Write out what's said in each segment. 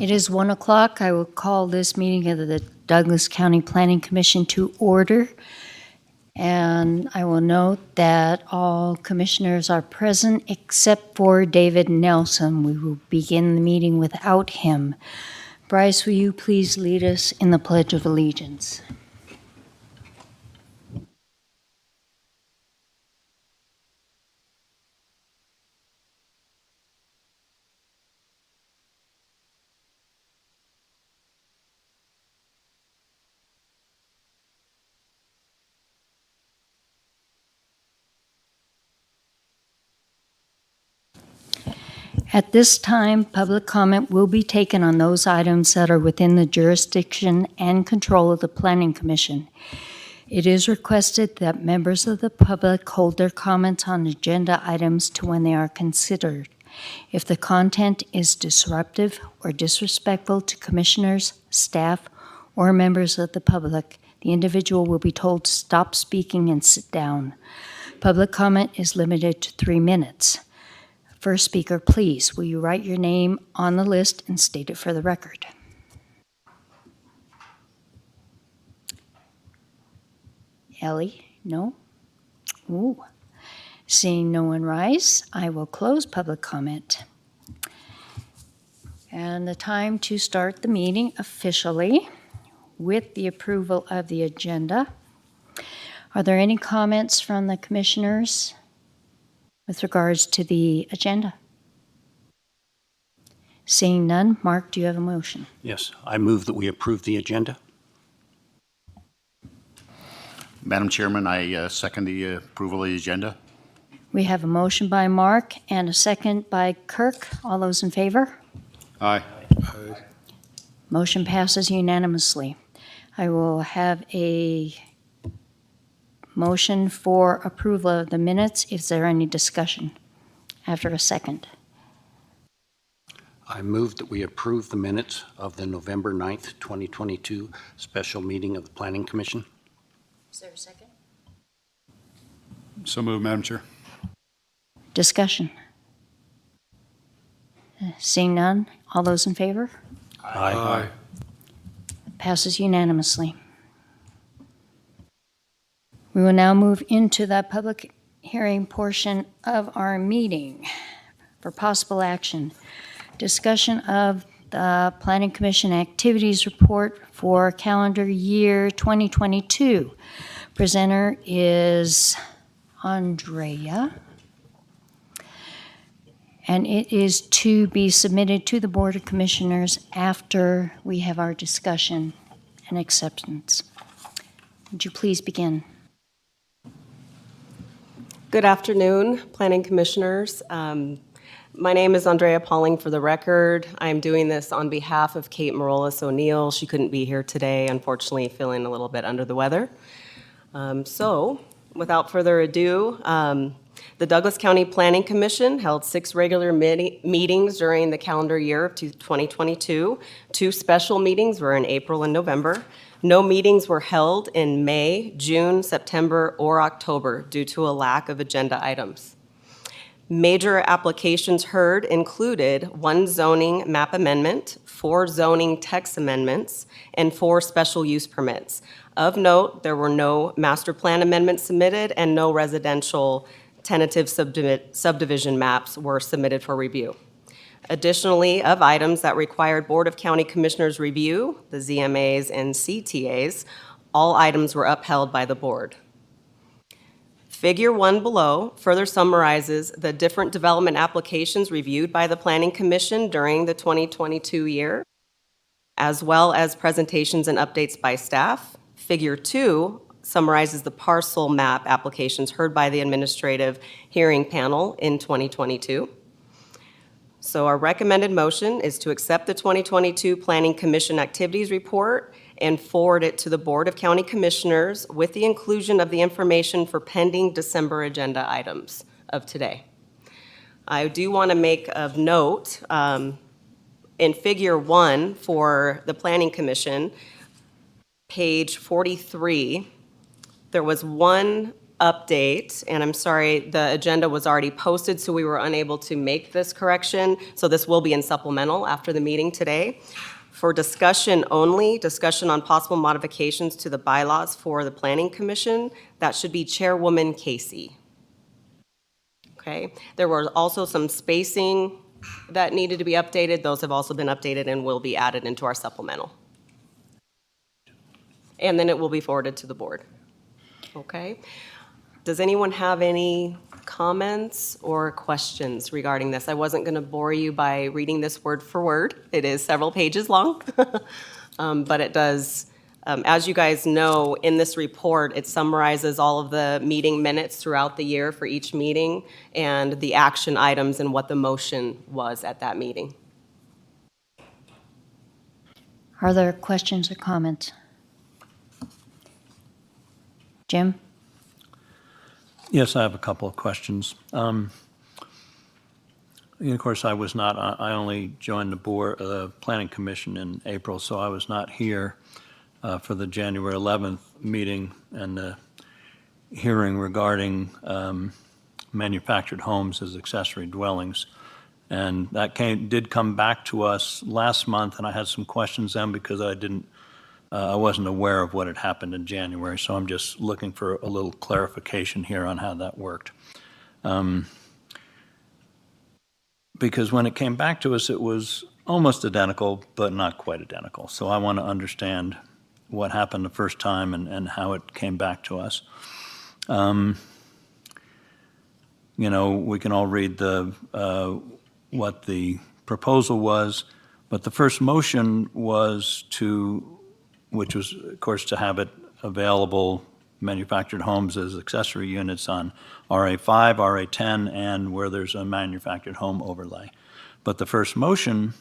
It is 1 o'clock. I will call this meeting of the Douglas County Planning Commission to order. And I will note that all commissioners are present except for David Nelson. We will begin the meeting without him. Bryce, will you please lead us in the Pledge of Allegiance? At this time, public comment will be taken on those items that are within the jurisdiction and control of the Planning Commission. It is requested that members of the public hold their comments on agenda items to when they are considered. If the content is disruptive or disrespectful to commissioners, staff, or members of the public, the individual will be told to stop speaking and sit down. Public comment is limited to 3 minutes. First speaker, please, will you write your name on the list and state it for the record? Ellie, no? Ooh. Seeing no one rise, I will close public comment. And the time to start the meeting officially with the approval of the agenda. Are there any comments from the commissioners with regards to the agenda? Seeing none, Mark, do you have a motion? Yes, I move that we approve the agenda. Madam Chairman, I second the approval of the agenda. We have a motion by Mark and a second by Kirk. All those in favor? Aye. Motion passes unanimously. I will have a motion for approval of the minutes. Is there any discussion after a second? I move that we approve the minutes of the November 9th, 2022 special meeting of the Planning Commission. Is there a second? So moved, Madam Chair. Discussion. Seeing none, all those in favor? Aye. Passes unanimously. We will now move into the public hearing portion of our meeting for possible action. Discussion of the Planning Commission Activities Report for calendar year 2022. Presenter is Andrea. And it is to be submitted to the Board of Commissioners after we have our discussion and acceptance. Would you please begin? Good afternoon, Planning Commissioners. My name is Andrea Pauling for the record. I'm doing this on behalf of Kate Marolis O'Neill. She couldn't be here today, unfortunately feeling a little bit under the weather. So, without further ado, the Douglas County Planning Commission held 6 regular meetings during the calendar year of 2022. 2 special meetings were in April and November. No meetings were held in May, June, September, or October due to a lack of agenda items. Major applications heard included 1 zoning map amendment, 4 zoning text amendments, and 4 special use permits. Of note, there were no master plan amendments submitted and no residential tentative subdivision maps were submitted for review. Additionally, of items that required Board of County Commissioners review, the ZMAs and CTAs, all items were upheld by the board. Figure 1 below further summarizes the different development applications reviewed by the Planning Commission during the 2022 year, as well as presentations and updates by staff. Figure 2 summarizes the parcel map applications heard by the administrative hearing panel in 2022. So our recommended motion is to accept the 2022 Planning Commission Activities Report and forward it to the Board of County Commissioners with the inclusion of the information for pending December agenda items of today. I do want to make of note, in Figure 1 for the Planning Commission, page 43, there was 1 update, and I'm sorry, the agenda was already posted, so we were unable to make this correction. So this will be in supplemental after the meeting today. For discussion only, discussion on possible modifications to the bylaws for the Planning Commission, that should be Chairwoman Casey. Okay, there were also some spacing that needed to be updated. Those have also been updated and will be added into our supplemental. And then it will be forwarded to the board. Okay? Does anyone have any comments or questions regarding this? I wasn't going to bore you by reading this word for word. It is several pages long, but it does, as you guys know, in this report, it summarizes all of the meeting minutes throughout the year for each meeting and the action items and what the motion was at that meeting. Are there questions or comments? Jim? Yes, I have a couple of questions. Of course, I only joined the board, Planning Commission in April, so I was not here for the January 11th meeting and the hearing regarding manufactured homes as accessory dwellings. And that did come back to us last month, and I had some questions then because I wasn't aware of what had happened in January, so I'm just looking for a little clarification here on how that worked. Because when it came back to us, it was almost identical, but not quite identical. So I want to understand what happened the first time and how it came back to us. We can all read what the proposal was, but the first motion was which was, of course, to have it available, manufactured homes as accessory units on RA5, RA10, and where there's a manufactured home overlay. But the first motion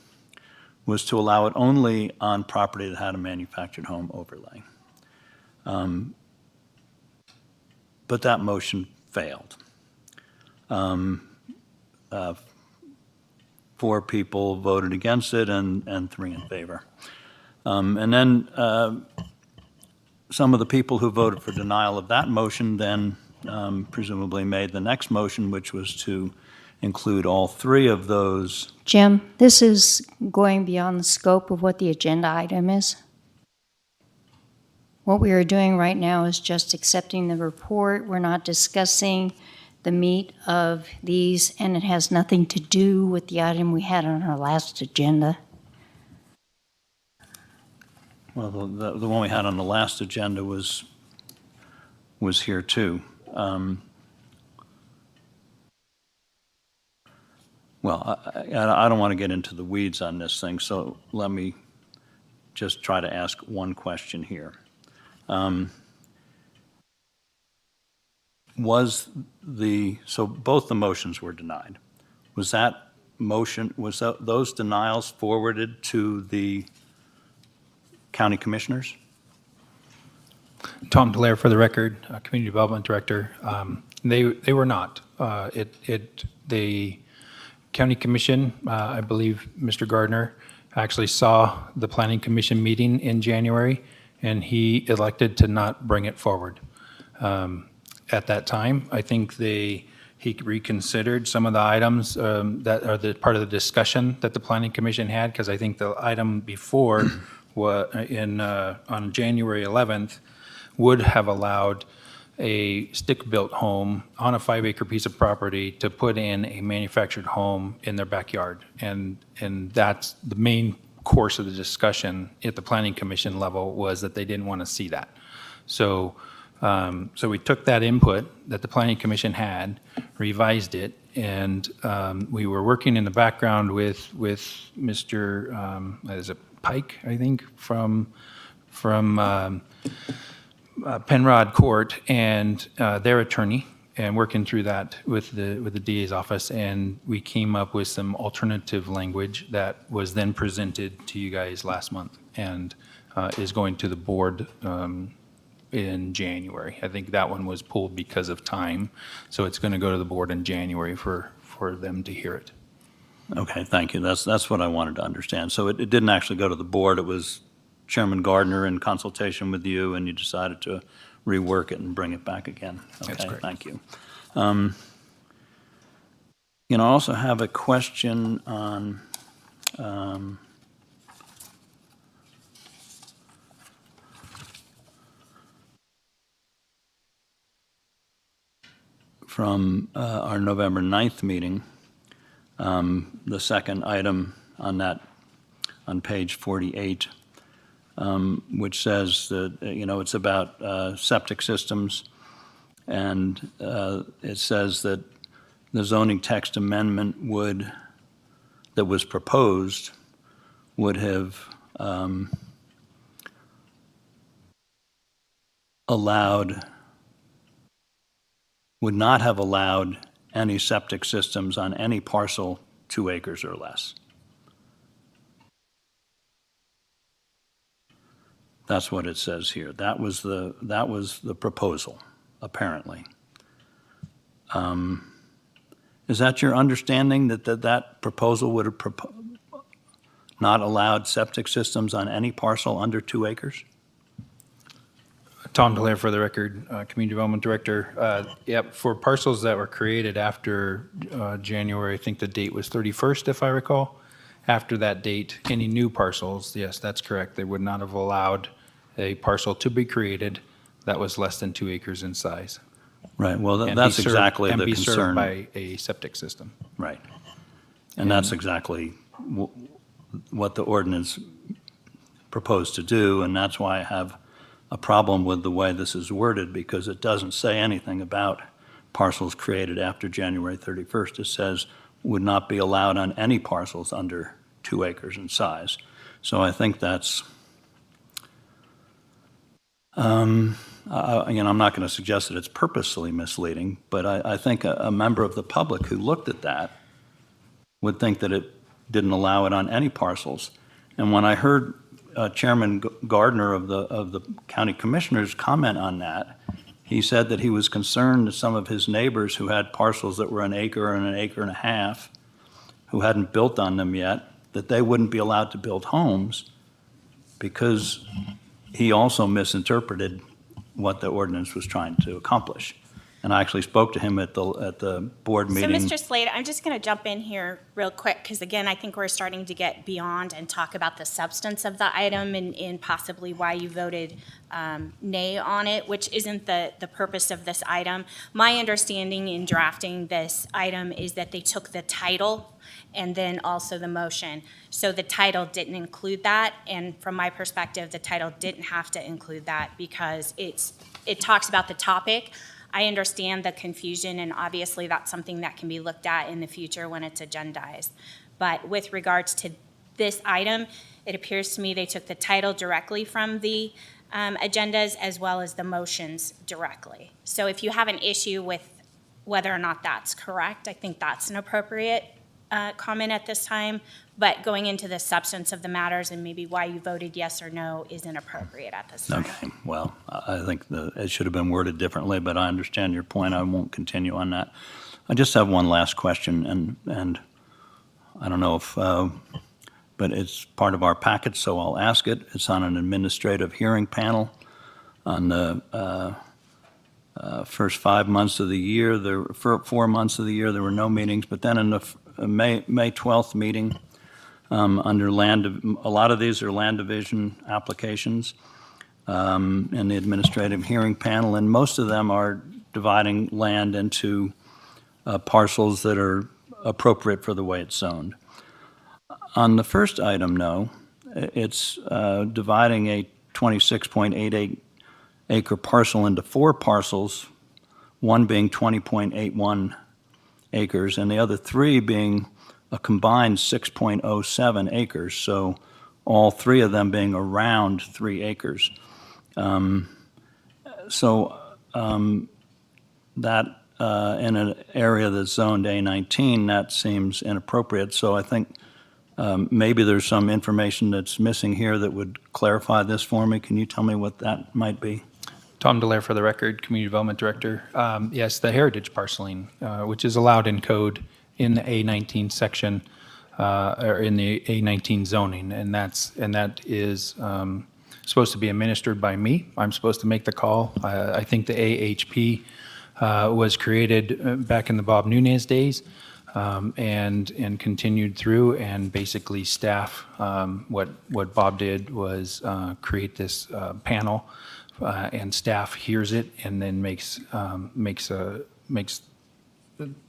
was to allow it only on property that had a manufactured home overlay. But that motion failed. 4 people voted against it and 3 in favor. And then some of the people who voted for denial of that motion then presumably made the next motion, which was to include all 3 of those. Jim, this is going beyond the scope of what the agenda item is. What we are doing right now is just accepting the report. We're not discussing the meat of these, and it has nothing to do with the item we had on our last agenda. Well, the one we had on the last agenda was here too. Well, I don't want to get into the weeds on this thing, so let me just try to ask one question here. So both the motions were denied. Was those denials forwarded to the county commissioners? Tom Delaire for the record, Community Development Director. They were not. The County Commission, I believe Mr. Gardner actually saw the Planning Commission meeting in January, and he elected to not bring it forward. At that time, I think he reconsidered some of the items that are part of the discussion that the Planning Commission had, because I think the item before on January 11th would have allowed a stick-built home on a 5-acre piece of property to put in a manufactured home in their backyard. And that's the main course of the discussion at the Planning Commission level, was that they didn't want to see that. So we took that input that the Planning Commission had, revised it, and we were working in the background with Mr. Is it Pike, I think, from Penrod Court and their attorney, and working through that with the DA's office, and we came up with some alternative language that was then presented to you guys last month and is going to the board in January. I think that one was pulled because of time, so it's going to go to the board in January for them to hear it. Okay, thank you. That's what I wanted to understand. So it didn't actually go to the board. It was Chairman Gardner in consultation with you, and you decided to rework it and bring it back again. That's Okay, correct. thank you. I also have a question on, from our November 9th meeting, the second item on that, on page 48, which says that, it's about septic systems, and it says that the zoning text amendment that was proposed would have would not have allowed any septic systems on any parcel 2 acres or less. That's what it says here. That was the proposal, apparently. Is that your understanding, that proposal would have not allowed septic systems on any parcel under 2 acres? Tom Delaire for the record, Community Development Director. Yep, for parcels that were created after January, I think the date was 31st, if I recall. After that date, any new parcels, yes, that's correct. They would not have allowed a parcel to be created that was less than 2 acres in size. Right, well, and that's be served- exactly the And be served concern. by a septic system. Right. And that's exactly what the ordinance proposed to do, and that's why I have a problem with the way this is worded, because it doesn't say anything about parcels created after January 31st. It says would not be allowed on any parcels under 2 acres in size. So I think that's, I'm not going to suggest that it's purposely misleading, but I think a member of the public who looked at that would think that it didn't allow it on any parcels. And when I heard Chairman Gardner of the county commissioners comment on that, he said that he was concerned that some of his neighbors who had parcels that were an acre and an acre and a half, who hadn't built on them yet, that they wouldn't be allowed to build homes because he also misinterpreted what the ordinance was trying to accomplish. And I actually spoke to him at the board So, meeting. Mr. Slade, I'm just going to jump in here real quick, because again, I think we're starting to get beyond and talk about the substance of the item and possibly why you voted nay on it, which isn't the purpose of this item. My understanding in drafting this item is that they took the title and then also the motion. So the title didn't include that, and from my perspective, the title didn't have to include that because it talks about the topic. I understand the confusion, and obviously that's something that can be looked at in the future when it's agendized. But with regards to this item, it appears to me they took the title directly from the agendas as well as the motions directly. So if you have an issue with whether or not that's correct, I think that's an appropriate comment at this time. But going into the substance of the matters and maybe why you voted yes or no isn't appropriate at this time. Okay, well, I think it should have been worded differently, but I understand your point. I won't continue on that. I just have one last question, and I don't know if, but it's part of our package, so I'll ask it. It's on an administrative hearing panel. On the first 5 months of the year, for 4 months of the year, there were no meetings, but then in the May 12th meeting, under a lot of these are land division applications in the administrative hearing panel, and most of them are dividing land into parcels that are appropriate for the way it's zoned. On the first item, no, it's dividing a 26.88 acre parcel into 4 parcels, one being 20.81 acres, and the other 3 being a combined 6.07 acres, so all 3 of them being around 3 acres. That in an area that's zoned A19, that seems inappropriate. So I think maybe there's some information that's missing here that would clarify this for me. Can you tell me what that might be? Tom Delaire for the record, Community Development Director. Yes, the heritage parceling, which is allowed in code in the A19 section, or in the A19 zoning, and that is supposed to be administered by me. I'm supposed to make the call. I think the AHP was created back in the Bob Nunez days, and continued through, and basically staff, what Bob did was create this panel, and staff hears it and then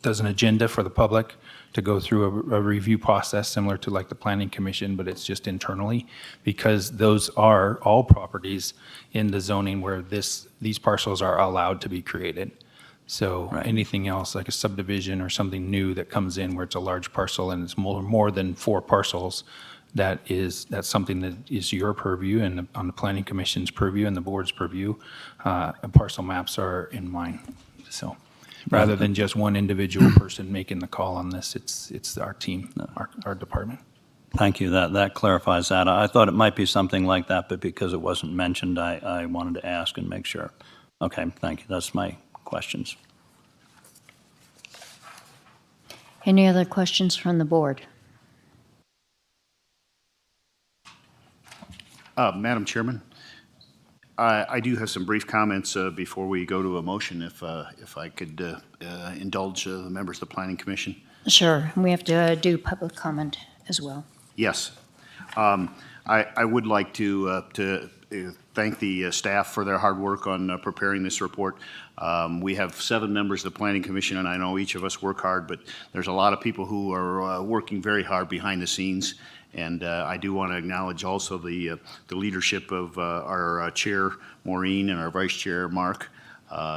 does an agenda for the public to go through a review process similar to like the Planning Commission, but it's just internally, because those are all properties in the zoning where these parcels are allowed to be created. So anything else, like a subdivision or something new that comes in where it's a large parcel and it's more than 4 parcels, that's something that is your purview and on the Planning Commission's purview and the board's purview. Parcel maps are in mine. So rather than just one individual person making the call on this, it's our team, our department. Thank you. That clarifies that. I thought it might be something like that, but because it wasn't mentioned, I wanted to ask and make sure. Okay, thank you. That's my questions. Any other questions from the board? Madam Chairman, I do have some brief comments before we go to a motion, if I could indulge the members of the Planning Commission. Sure, we have to do public comment as well. Yes. I would like to thank the staff for their hard work on preparing this report. We have 7 members of the Planning Commission, and I know each of us work hard, but there's a lot of people who are working very hard behind the scenes. And I do want to acknowledge also the leadership of our chair, Maureen, and our vice chair, Mark.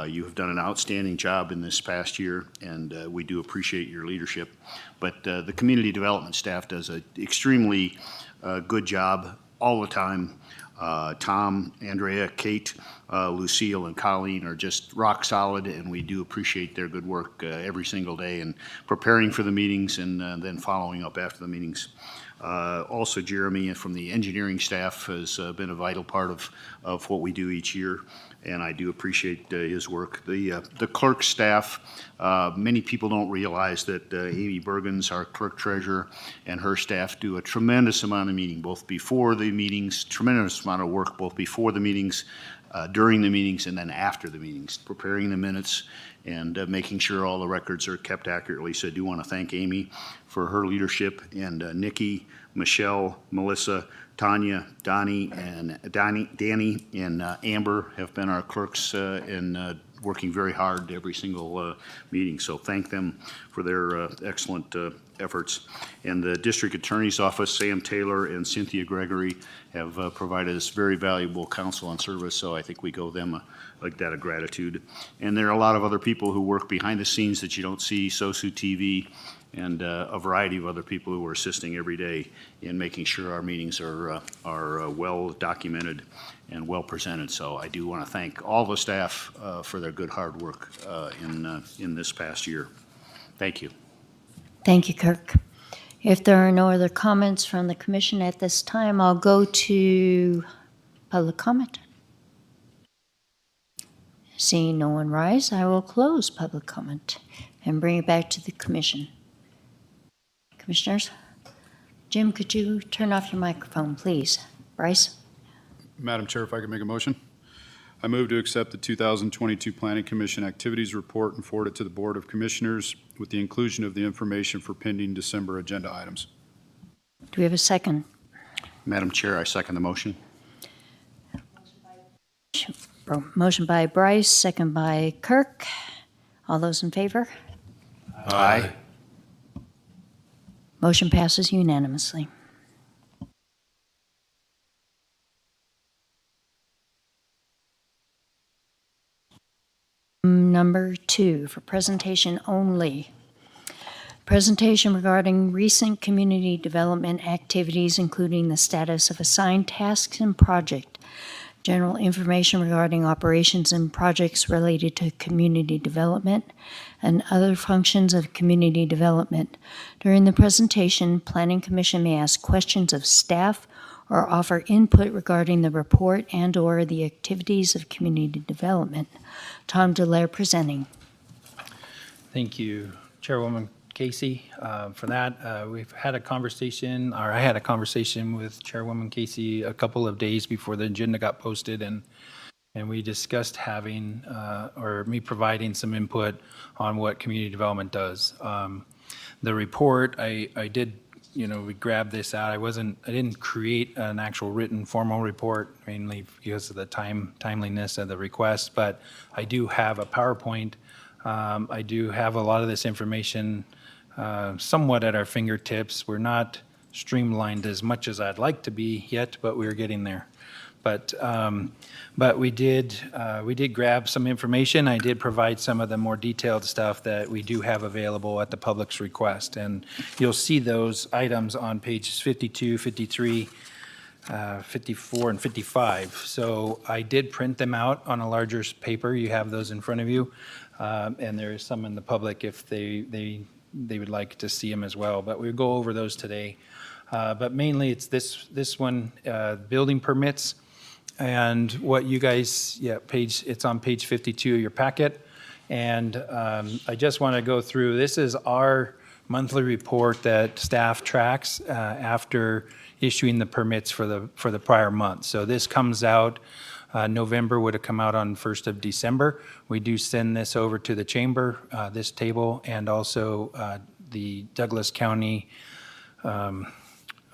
You have done an outstanding job in this past year, and we do appreciate your leadership. But the community development staff does an extremely good job all the time. Tom, Andrea, Kate, Lucille, and Colleen are just rock solid, and we do appreciate their good work every single day in preparing for the meetings and then following up after the meetings. Also, Jeremy from the engineering staff has been a vital part of what we do each year, and I do appreciate his work. The clerk staff, many people don't realize that Amy Bergens, our clerk treasurer, and her staff do a tremendous amount of meeting, both before the meetings, tremendous amount of work both before the meetings, during the meetings, and then after the meetings, preparing the minutes and making sure all the records are kept accurately. So I do want to thank Amy for her leadership, and Nikki, Michelle, Melissa, Tanya, Danny, and Amber have been our clerks in working very hard every single meeting. So thank them for their excellent efforts. And the District Attorney's Office, Sam Taylor and Cynthia Gregory, have provided us very valuable counsel and service, so I think we owe them a debt of gratitude. And there are a lot of other people who work behind the scenes that you don't see, SOSU TV, and a variety of other people who are assisting every day in making sure our meetings are well documented and well presented. So I do want to thank all the staff for their good hard work in this past year. Thank you. Thank you, Kirk. If there are no other comments from the commission at this time, I'll go to public comment. Seeing no one rise, I will close public comment and bring it back to the commission. Commissioners? Jim, could you turn off your microphone, please? Bryce? Madam Chair, if I could make a motion. I move to accept the 2022 Planning Commission Activities Report and forward it to the Board of Commissioners with the inclusion of the information for pending December agenda items. Do we have a second? Madam Chair, I second the motion. Motion by Bryce, second by Kirk. All those in favor? Aye. Motion passes unanimously. Number 2, for presentation only. Presentation regarding recent community development activities, including the status of assigned tasks and project, general information regarding operations and projects related to community development, and other functions of community development. During the presentation, Planning Commission may ask questions of staff or offer input regarding the report and/or the activities of community development. Tom Delaire presenting. Thank you, Chairwoman Casey for that. We've had a conversation, or I had a conversation with Chairwoman Casey a couple of days before the agenda got posted, and we discussed having, or me providing some input on what community development does. The report, I did, we grabbed this out. I didn't create an actual written formal report, mainly because of the timeliness of the request, but I do have a PowerPoint. I do have a lot of this information somewhat at our fingertips. We're not streamlined as much as I'd like to be yet, but we're getting there. But we did grab some information. I did provide some of the more detailed stuff that we do have available at the public's request. And you'll see those items on pages 52, 53, 54, and 55. So I did print them out on a larger paper. You have those in front of you. And there is some in the public if they would like to see them as well. But we'll go over those today. But mainly it's this one, building permits. And what you guys, it's on page 52 of your packet. And I just want to go through, this is our monthly report that staff tracks after issuing the permits for the prior month. So this comes out, November would have come out on 1st of December. We do send this over to the chamber, this table, and also the Douglas County,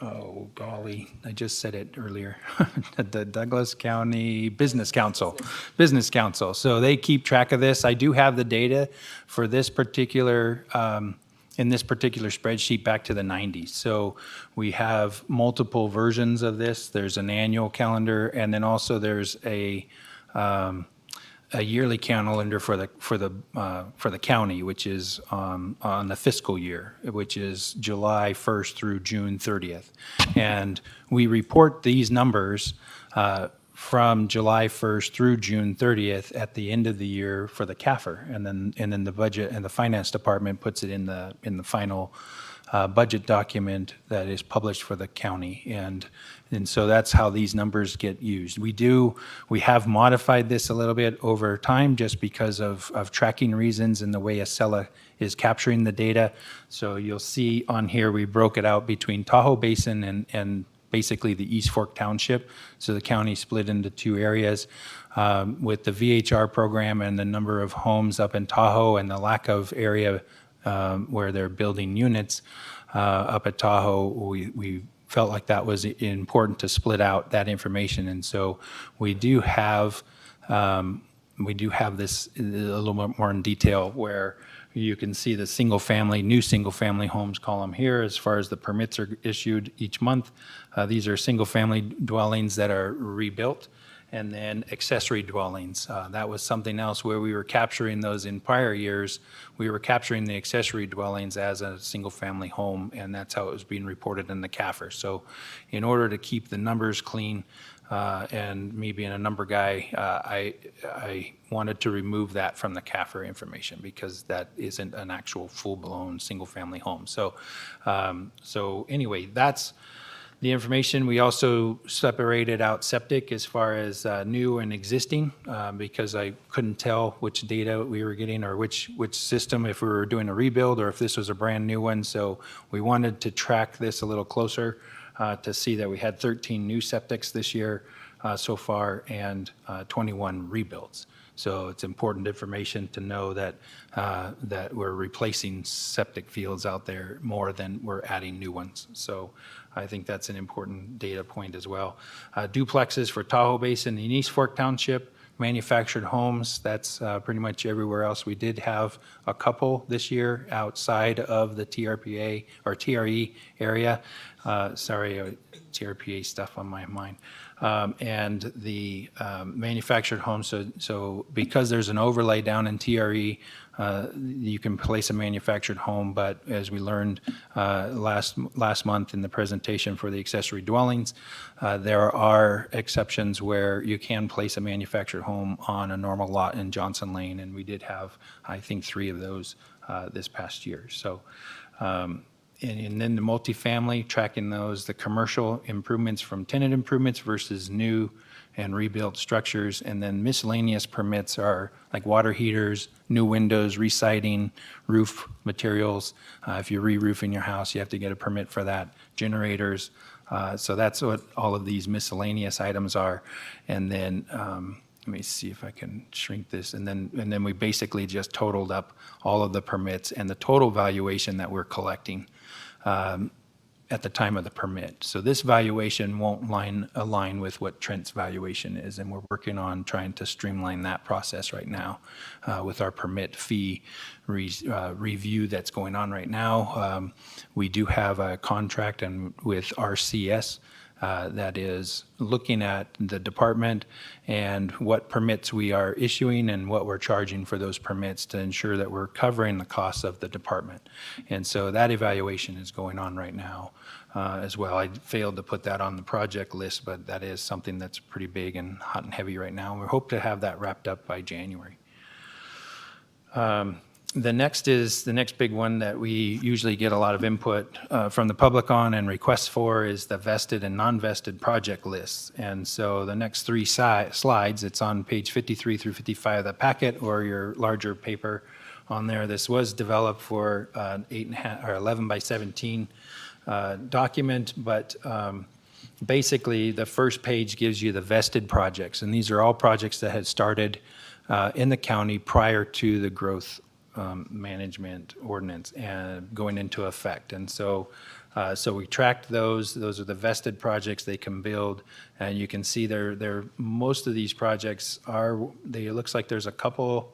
oh golly, I just said it earlier, the Douglas County Business Council. So they keep track of this. I do have the data for this particular, in this particular spreadsheet back to the 90s. So we have multiple versions of this. There's an annual calendar, and then also there's a yearly calendar for the county, which is on the fiscal year, which is July 1st through June 30th. And we report these numbers from July 1st through June 30th at the end of the year for the CAFR, and then the budget and the finance department puts it in the final budget document that is published for the county, and so that's how these numbers get used. We have modified this a little bit over time just because of tracking reasons and the way Acela is capturing the data. So you'll see on here we broke it out between Tahoe Basin and basically the East Fork Township. So the county split into two areas with the VHR program and the number of homes up in Tahoe and the lack of area where they're building units up at Tahoe. We felt like that was important to split out that information, and so we do have this a little bit more in detail where you can see the new single-family homes column here as far as the permits are issued each month. These are single-family dwellings that are rebuilt, and then accessory dwellings. That was something else where we were capturing those in prior years. We were capturing the accessory dwellings as a single-family home, and that's how it was being reported in the CAFR. So in order to keep the numbers clean, and me being a number guy, I wanted to remove that from the CAFR information because that isn't an actual full-blown single-family home. So anyway, that's the information. We also separated out septic as far as new and existing because I couldn't tell which data we were getting or which system, if we were doing a rebuild or if this was a brand new one. So we wanted to track this a little closer to see that we had 13 new septics this year so far and 21 rebuilds. So it's important information to know that that we're replacing septic fields out there more than we're adding new ones. So I think that's an important data point as well. Duplexes for Tahoe Basin and East Fork Township, manufactured homes, that's pretty much everywhere else. We did have a couple this year outside of the TRPA or TRE area. TRPA stuff on my mind. And the manufactured homes, so because there's an overlay down in TRE, you can place a manufactured home, but as we learned last month in the presentation for the accessory dwellings, there are exceptions where you can place a manufactured home on a normal lot in Johnson Lane, and we did have, I think, 3 of those this past year. So And then the multifamily, tracking those, the commercial improvements from tenant improvements versus new and rebuilt structures. And then miscellaneous permits are like water heaters, new windows, re-siding, roof materials. If you're re-roofing your house, you have to get a permit for that. Generators. So that's what all of these miscellaneous items are. And then let me see if I can shrink this. And then we basically just totaled up all of the permits and the total valuation that we're collecting at the time of the permit. So this valuation won't align with what Trent's valuation is, and we're working on trying to streamline that process right now with our permit fee review that's going on right now. We do have a contract with RCS that is looking at the department and what permits we are issuing and what we're charging for those permits to ensure that we're covering the costs of the department. And so that evaluation is going on right now as well. I failed to put that on the project list, but that is something that's pretty big and hot and heavy right now. We hope to have that wrapped up by January. The next big one that we usually get a lot of input from the public on and requests for is the vested and non-vested project lists. And so the next three slides, it's on page 53 through 55 of the packet or your larger paper on there. This was developed for 8.5 or 11 by 17 document, but basically the first page gives you the vested projects. And these are all projects that had started in the county prior to the growth management ordinance and going into effect. And so we tracked those. Those are the vested projects they can build. And you can see most of these projects it looks like there's a couple,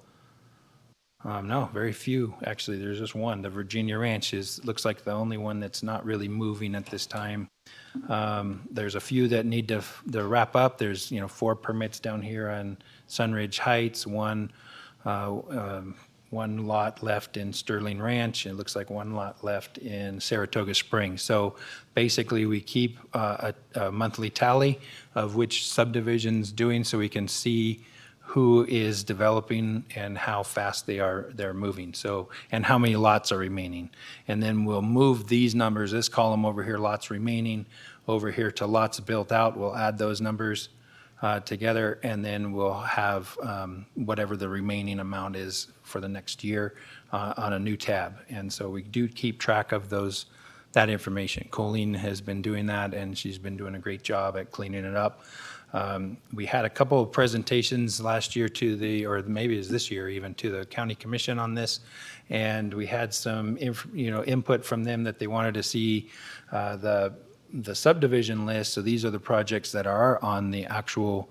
no, very few, actually. There's just one. The Virginia Ranch looks like the only one that's not really moving at this time. There's a few that need to wrap up. There's 4 permits down here on Sunridge Heights, one lot left in Sterling Ranch. It looks like one lot left in Saratoga Springs. So basically, we keep a monthly tally of which subdivision's doing so we can see who is developing and how fast they're moving. So, and how many lots are remaining. And then we'll move these numbers, this column over here, lots remaining, over here to lots built out. We'll add those numbers together, and then we'll have whatever the remaining amount is for the next year on a new tab. And so we do keep track of that information. Colleen has been doing that, and she's been doing a great job at cleaning it up. We had a couple of presentations last year or maybe it was this year even, to the county commission on this, and we had some input from them that they wanted to see the subdivision list. So these are the projects that are on the actual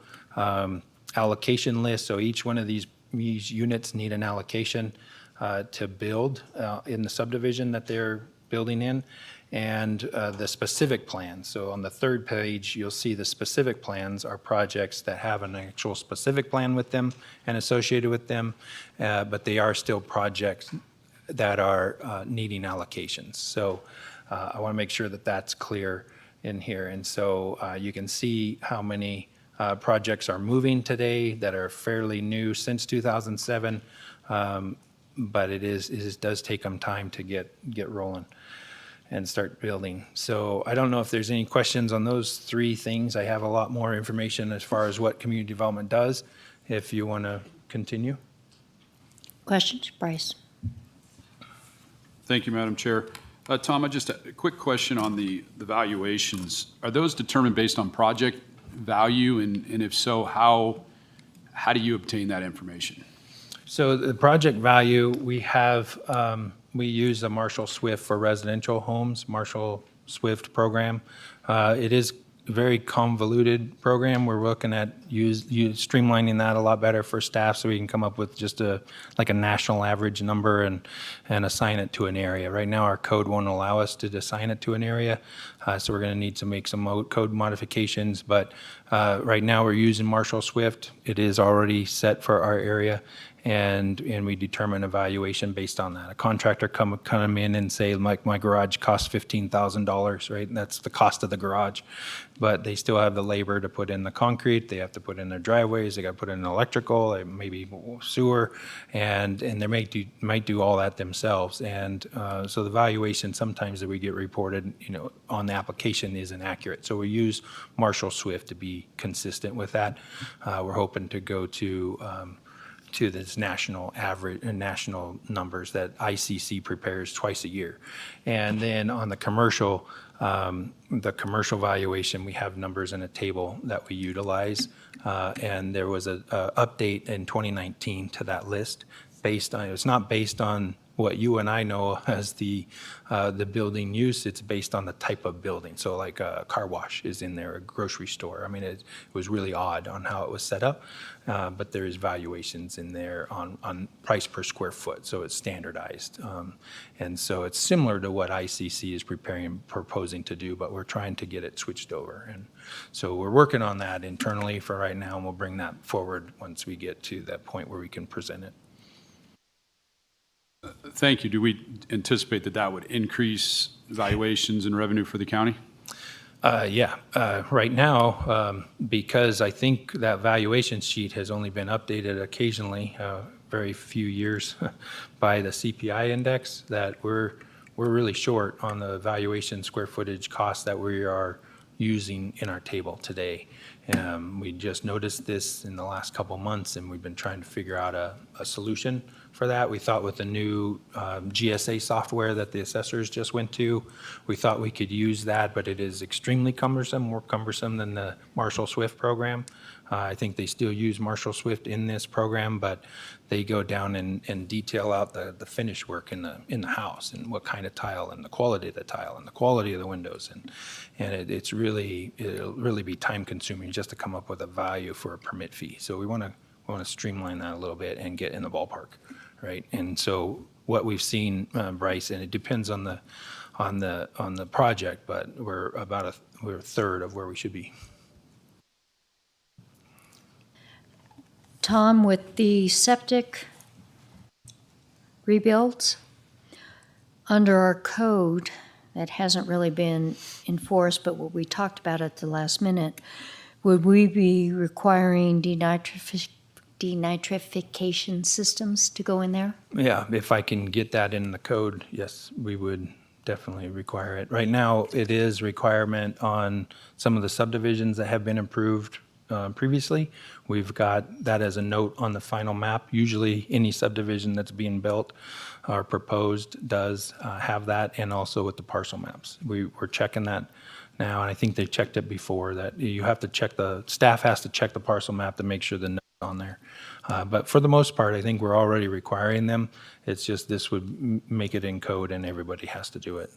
allocation list. So each one of these units need an allocation to build in the subdivision that they're building in, and the specific plans. So on the third page, you'll see the specific plans are projects that have an actual specific plan with them and associated with them, but they are still projects that are needing allocations. So I want to make sure that that's clear in here. And so you can see how many projects are moving today that are fairly new since 2007, but it does take them time to get rolling and start building. So I don't know if there's any questions on those 3 things. I have a lot more information as far as what community development does, if you want to continue. Questions, Bryce? Thank you, Madam Chair. Tom, just a quick question on the valuations. Are those determined based on project value? And if so, how do you obtain that information? So the project value, we use the Marshall Swift for residential homes, Marshall Swift program. It is a very convoluted program. We're looking at streamlining that a lot better for staff so we can come up with just a national average number and assign it to an area. Right now, our code won't allow us to assign it to an area, so we're going to need to make some code modifications. But right now, we're using Marshall Swift. It is already set for our area, and we determine a valuation based on that. A contractor come in and say, my garage costs $15,000, right? And that's the cost of the garage. But they still have the labor to put in the concrete, they have to put in their driveways, they got to put in electrical, maybe sewer, and they might do all that themselves. And so the valuation sometimes that we get reported, on the application isn't accurate. So we use Marshall Swift to be consistent with that. We're hoping to go to this national average and national numbers that ICC prepares twice a year. And then on the commercial valuation, we have numbers in a table that we utilize. And there was a update in 2019 to that list it's not based on what you and I know as the building use, it's based on the type of building. So like a car wash is in there, a grocery store. I mean, it was really odd on how it was set up, but there is valuations in there on price per square foot, so it's standardized. And so it's similar to what ICC is proposing to do, but we're trying to get it switched over. And so we're working on that internally for right now, and we'll bring that forward once we get to that point where we can present it. Thank you. Do we anticipate that would increase valuations and revenue for the county? Yeah. Right now, because I think that valuation sheet has only been updated occasionally, very few years by the CPI index, that we're really short on the valuation square footage cost that we are using in our table today. We just noticed this in the last couple months, and we've been trying to figure out a solution for that. We thought with the new GSA software that the assessors just went to, we thought we could use that, but it is extremely cumbersome, more cumbersome than the Marshall Swift program. I think they still use Marshall Swift in this program, but they go down and detail out the finish work in the house and what kind of tile and the quality of the tile and the quality of the windows. And it'll really be time consuming just to come up with a value for a permit fee. So we want to streamline that a little bit and get in the ballpark, right? And so what we've seen, Bryce, and it depends on the project, but we're a third of where we should be. Tom, with the septic rebuilds, under our code, that hasn't really been enforced, but what we talked about at the last minute, would we be requiring denitrification systems to go in there? Yeah, if I can get that in the code, yes, we would definitely require it. Right now, it is requirement on some of the subdivisions that have been improved previously. We've got that as a note on the final map. Usually any subdivision that's being built or proposed does have that, and also with the parcel maps. We're checking that now, and I think they checked it before, that you have to check staff has to check the parcel map to make sure the note's on there. But for the most part, I think we're already requiring them. It's just this would make it in code and everybody has to do it.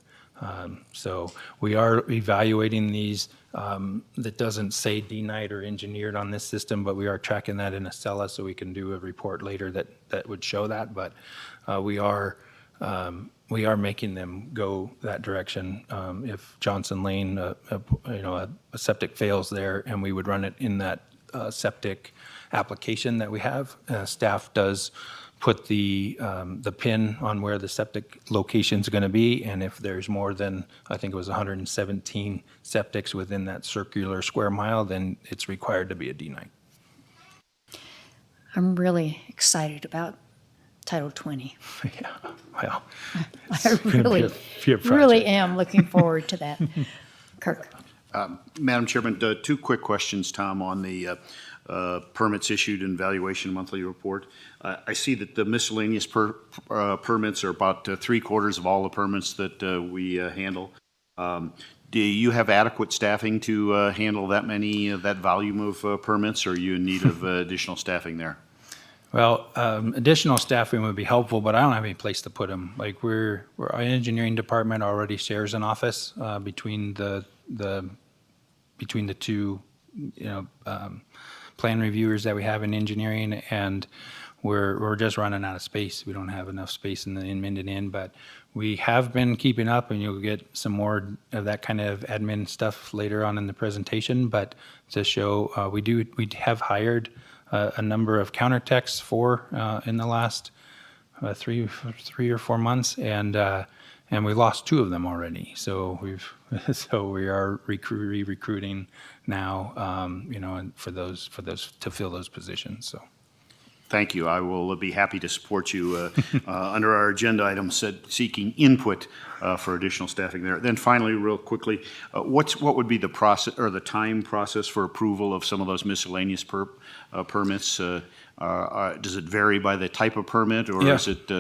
So we are evaluating these that doesn't say DNIT or engineered on this system, but we are tracking that in Acela, so we can do a report later that would show that. But we are making them go that direction. If Johnson Lane, a septic fails there, and we would run it in that septic application that we have, staff does put the pin on where the septic location is going to be, and if there's more than, I think it was 117 septics within that circular square mile, then it's required to be a DNIT. I'm really excited about Title 20. Yeah, well, I really project. am looking forward to that. Kirk. Madam Chairman, two quick questions, Tom, on the permits issued and valuation monthly report. I see that the miscellaneous permits are about 3/4 of all the permits that we handle. Do you have adequate staffing to handle that volume of permits, or are you in need of additional staffing there? Well, additional staffing would be helpful, but I don't have any place to put them. Like our engineering department already shares an office between the two, plan reviewers that we have in engineering, and we're just running out of space. We don't have enough space in Minden Inn, but we have been keeping up, and you'll get some more of that kind of admin stuff later on in the presentation. But to show, we have hired a number of counter texts for in the last 3 or 4 months, and we lost 2 of them already. So we are recruiting now, and for those to fill those positions. So. Thank you. I will be happy to support you under our agenda item seeking input for additional staffing there. Then finally, real quickly, what would be the process or the time process for approval of some of those miscellaneous permits? Does it vary by the type of permit, or Yeah. is it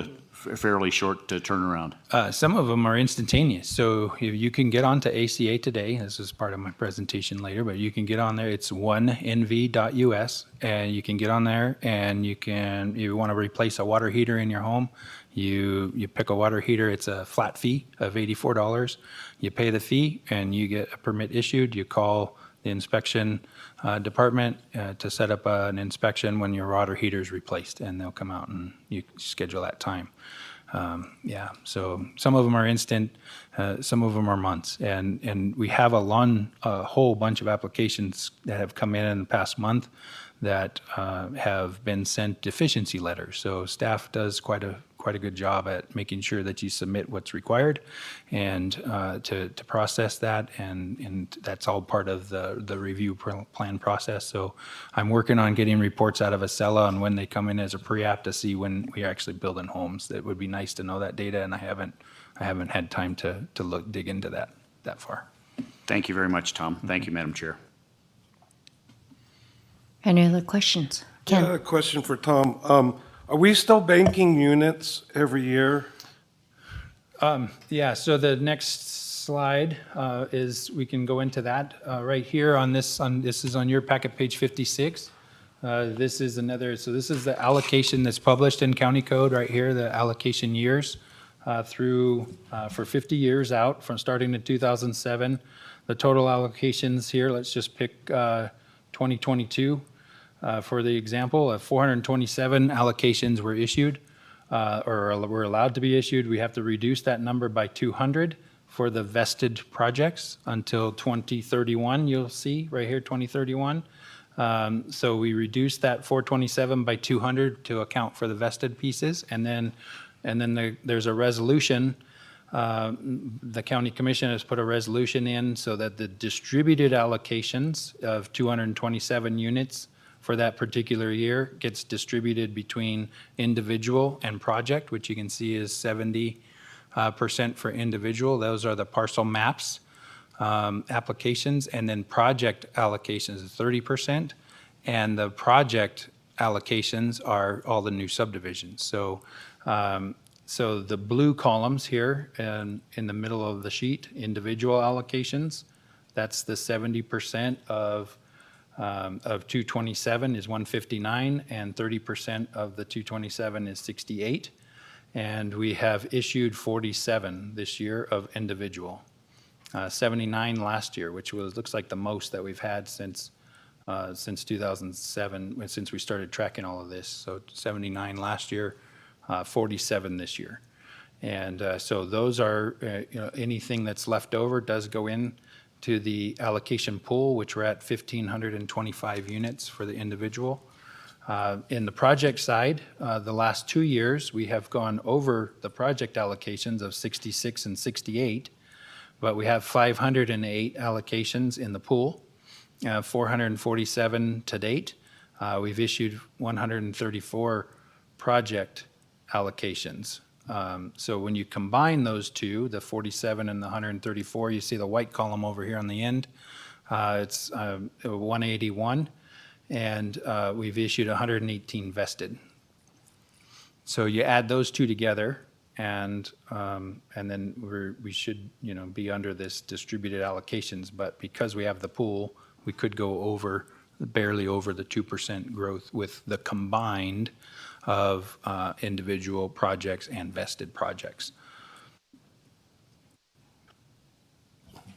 fairly short turnaround? Some of them are instantaneous. So you can get onto ACA today. This is part of my presentation later, but you can get on there. It's 1nv.us, and you can get on there, and you want to replace a water heater in your home. You pick a water heater. It's a flat fee of $84. You pay the fee, and you get a permit issued. You call the inspection department to set up an inspection when your water heater is replaced, and they'll come out and you schedule that time. So some of them are instant, some of them are months, and we have a whole bunch of applications that have come in the past month that have been sent deficiency letters. So staff does quite a good job at making sure that you submit what's required and to process that, and that's all part of the review plan process. So I'm working on getting reports out of Acela on when they come in as a pre-app to see when we are actually building homes. It would be nice to know that data, and I haven't had time to dig into that far. Thank you very much, Tom. Thank you, Madam Chair. Any other questions? Ken? A question for Tom. Are we still banking units every year? Yeah, so the next slide is, we can go into that right here this is on your packet, page 56. This is this is the allocation that's published in County Code right here, the allocation years for 50 years out from starting in 2007. The total allocations here, let's just pick 2022. For the example, 427 allocations were issued or were allowed to be issued. We have to reduce that number by 200 for the vested projects until 2031. You'll see right here, 2031. So we reduced that 427 by 200 to account for the vested pieces, and then there's a resolution. The County Commission has put a resolution in so that the distributed allocations of 227 units for that particular year gets distributed between individual and project, which you can see is 70% for individual. Those are the parcel maps applications, and then project allocations is 30%, and the project allocations are all the new subdivisions. So the blue columns here in the middle of the sheet, individual allocations, that's the 70% of 227 is 159, and 30% of the 227 is 68. And we have issued 47 this year of individual, 79 last year, which looks like the most that we've had since 2007, since we started tracking all of this. So 79 last year, 47 this year. And so those are, anything that's left over does go in to the allocation pool, which we're at 1,525 units for the individual. In the project side, the last 2 years, we have gone over the project allocations of 66 and 68, but we have 508 allocations in the pool, 447 to date. We've issued 134 project allocations. So when you combine those two, the 47 and the 134, you see the white column over here on the end. It's 181, and we've issued 118 vested. So you add those two together, and then we should be under this distributed allocations. But because we have the pool, we could go barely over the 2% growth with the combined of individual projects and vested projects.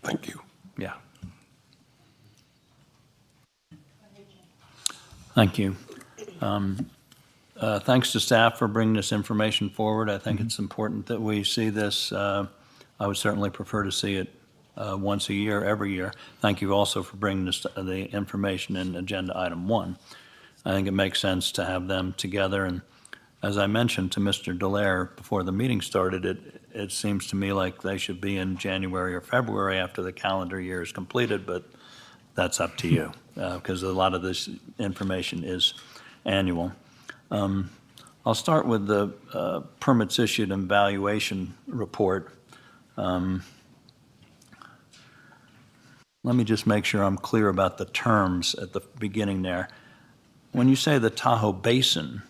Thank you. Yeah. Thank you. Thanks to staff for bringing this information forward. I think it's important that we see this. I would certainly prefer to see it once a year, every year. Thank you also for bringing the information in Agenda Item 1. I think it makes sense to have them together. And as I mentioned to Mr. Delaire before the meeting started, it seems to me like they should be in January or February after the calendar year is completed, but that's up to you, because a lot of this information is annual. I'll start with the permits issued and valuation report. Let me just make sure I'm clear about the terms at the beginning there. When you say the Tahoe Basin,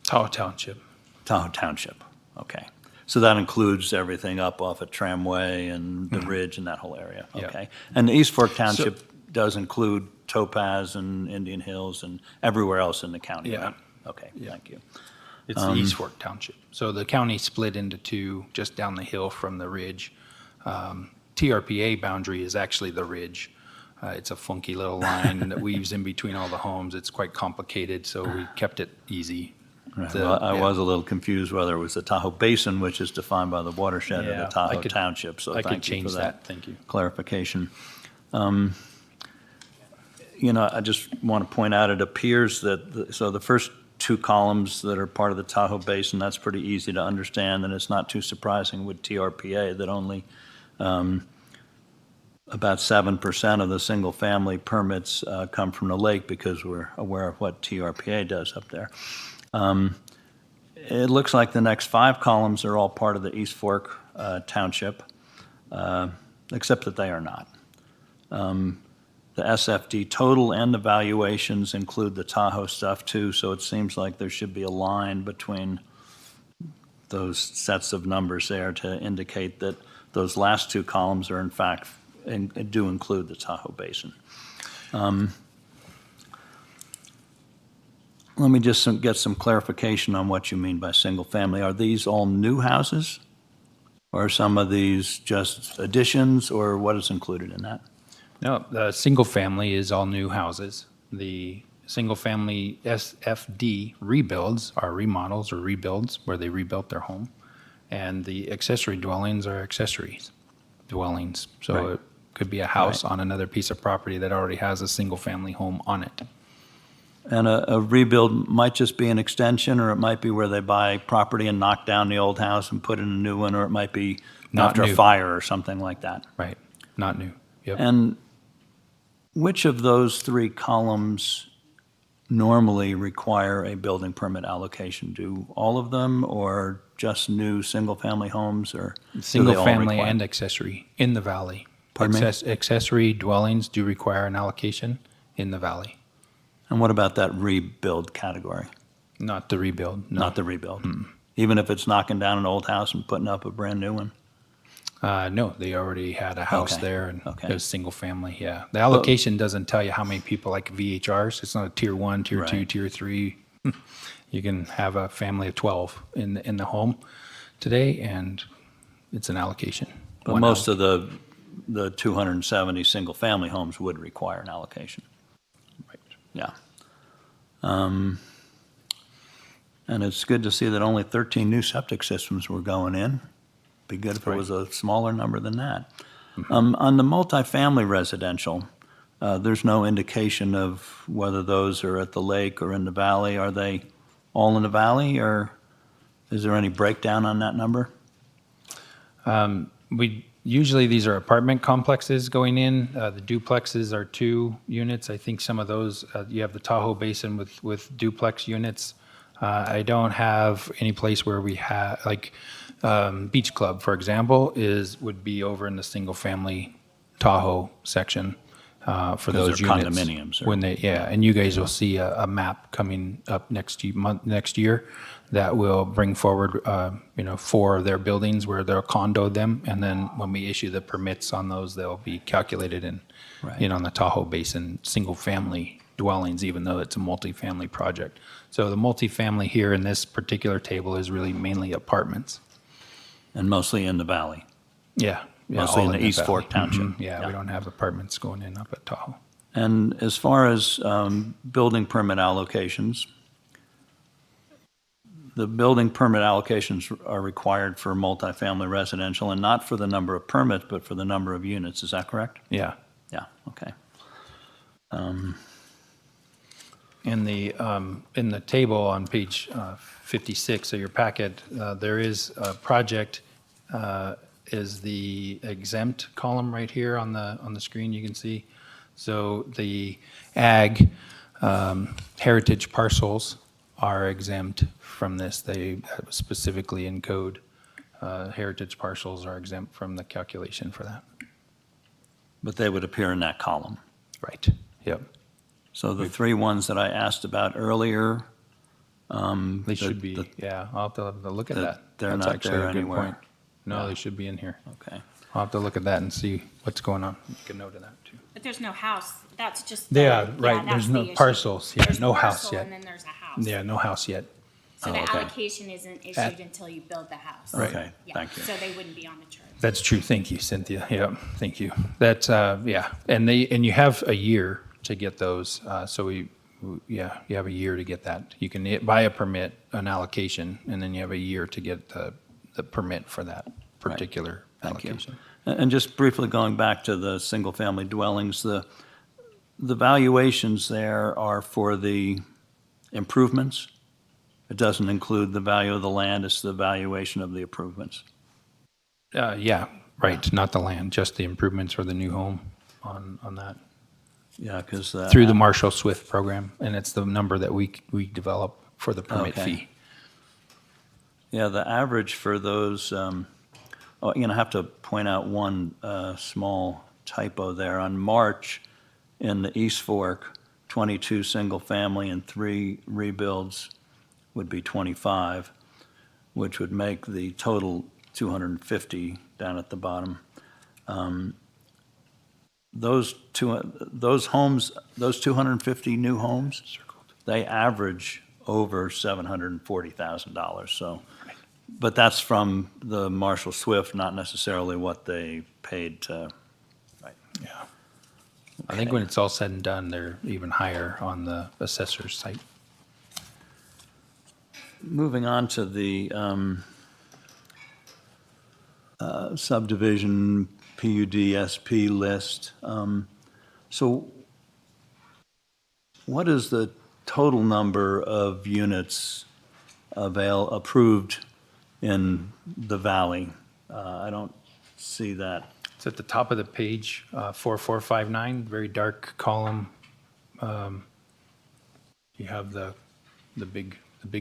Tahoe Township. Tahoe Township, okay. So that includes everything up off at Tramway and the Ridge and that whole area, Yeah. okay? And the East Fork Township does include Topaz and Indian Hills and everywhere else in the county, Yeah. right? Okay, thank you. It's the East Fork Township. So the county split into two just down the hill from the Ridge. TRPA boundary is actually the Ridge. It's a funky little line that weaves in between all the homes. It's quite complicated, so we kept it easy. Right, The- well, I yeah. was a little confused whether it was the Tahoe Basin, which is defined by the watershed, or Yeah, the I Tahoe could- Township, so I could thank you change for that, thank you. clarification. I just want to point out, it appears that, so the first two columns that are part of the Tahoe Basin, that's pretty easy to understand, and it's not too surprising with TRPA that only about 7% of the single-family permits come from the lake, because we're aware of what TRPA does up there. It looks like the next 5 columns are all part of the East Fork Township, except that they are not. The SFD total and the valuations include the Tahoe stuff too, so it seems like there should be a line between those sets of numbers there to indicate that those last 2 columns are in fact, and do include the Tahoe Basin. Let me just get some clarification on what you mean by single-family. Are these all new houses? Or are some of these just additions, or what is included in that? No, the single family is all new houses. The single family SFD rebuilds are remodels or rebuilds where they rebuilt their home. And the accessory dwellings are accessories dwellings. So Right. it could be a house on another piece of property that already has a single family home on it. And a rebuild might just be an extension, or it might be where they buy property and knock down the old house and put in a new one, or it might be Not after a new. fire or something like that. Right, not new. Yep. And which of those 3 columns normally require a building permit allocation? Do all of them, or just new single-family homes, or do they Single all family require? and accessory in the valley. Pardon me? Accessory dwellings do require an allocation in the valley, And what about that rebuild category? not the rebuild, no. Not the rebuild? Even if it's knocking down an old house and putting up a brand-new one? No, they already had a house Okay, there and okay. it was single family, yeah. The allocation doesn't tell you how many people like VHRs. It's not a tier 1, tier 2, Right. tier 3. You can have a family of 12 in the home today and it's an allocation. But most of the 270 single-family homes would require an allocation. Right. Yeah. And it's good to see that only 13 new septic systems were going in. Be good if it was a smaller number than that. On the multifamily residential, there's no indication of whether those are at the lake or in the valley. Are they all in the valley, or is there any breakdown on that number? Usually these are apartment complexes going in. The duplexes are 2 units. I think some of those, you have the Tahoe Basin with duplex units. I don't have any place where we have, like, Beach Club, for example, would be over in the single-family Tahoe section for Those those are units. condominiums, or- When and you guys will see a map coming up next year that will bring forward, 4 of their buildings where they'll condo them, and then when we issue the permits on those, they'll be calculated Right. on the Tahoe Basin, single-family dwellings, even though it's a multifamily project. So the multifamily here in this particular table is really mainly apartments. And mostly in the valley? Yeah. Mostly all in the East valley. Fork Township. Mhm. Yeah, we don't have apartments going in up at Tahoe. And as far as building permit allocations, the building permit allocations are required for multifamily residential, and not for the number of permits, but for the number of units. Is that correct? Yeah. Yeah, okay. in the table on page 56 of your packet, there is a project, is the exempt column right here on the screen, you can see. So the ag heritage parcels are exempt from this. They specifically in code, heritage parcels are exempt from the calculation for that. But they would appear in that column. Right, yep. So the three ones that I asked about earlier, They should the- be, yeah, I'll have to look at that that. they're That's not actually there a good anywhere. point. No, they should be in here. okay. I'll have to look at that and see what's going on. Make a note of that, too. But there's no house, that's just. Yeah, the- right, that's there's the no issue. parcels, yeah, There's no house parcel yet. And then there's a house. Yeah, no house yet. So the Oh, okay. allocation isn't issued until you build the house. Okay, Yeah, thank you. So they wouldn't be on the chart. That's true. Thank you, Cynthia. Yeah, thank you. That's, yeah, and you have a year to get those, so yeah, you have a year to get that. You can buy a permit, an allocation, and then you have a year to get the permit for that particular Thank you. allocation. And just briefly going back to the single-family dwellings, the valuations there are for the improvements? It doesn't include the value of the land, it's the valuation of the improvements? Yeah, right, not the land, just the improvements for the new home on that. Yeah, because. Through the Marshall Swift program, and it's the number that we develop for the permit Okay. fee. Yeah, the average for those, I'm going to have to point out one small typo there. On March, in the East Fork, 22 single-family and 3 rebuilds would be 25, which would make the total 250 down at the bottom. Those homes, those 250 new homes, they average over $740,000, so. But that's from the Marshall Swift, not necessarily what they paid to. Yeah. I think when it's all said and done, they're even higher on the assessor's site. Moving on to the subdivision PUD SP list. So what is the total number of units approved in the valley? I don't see that. It's at the top of the page, 4459, very dark column. You have the big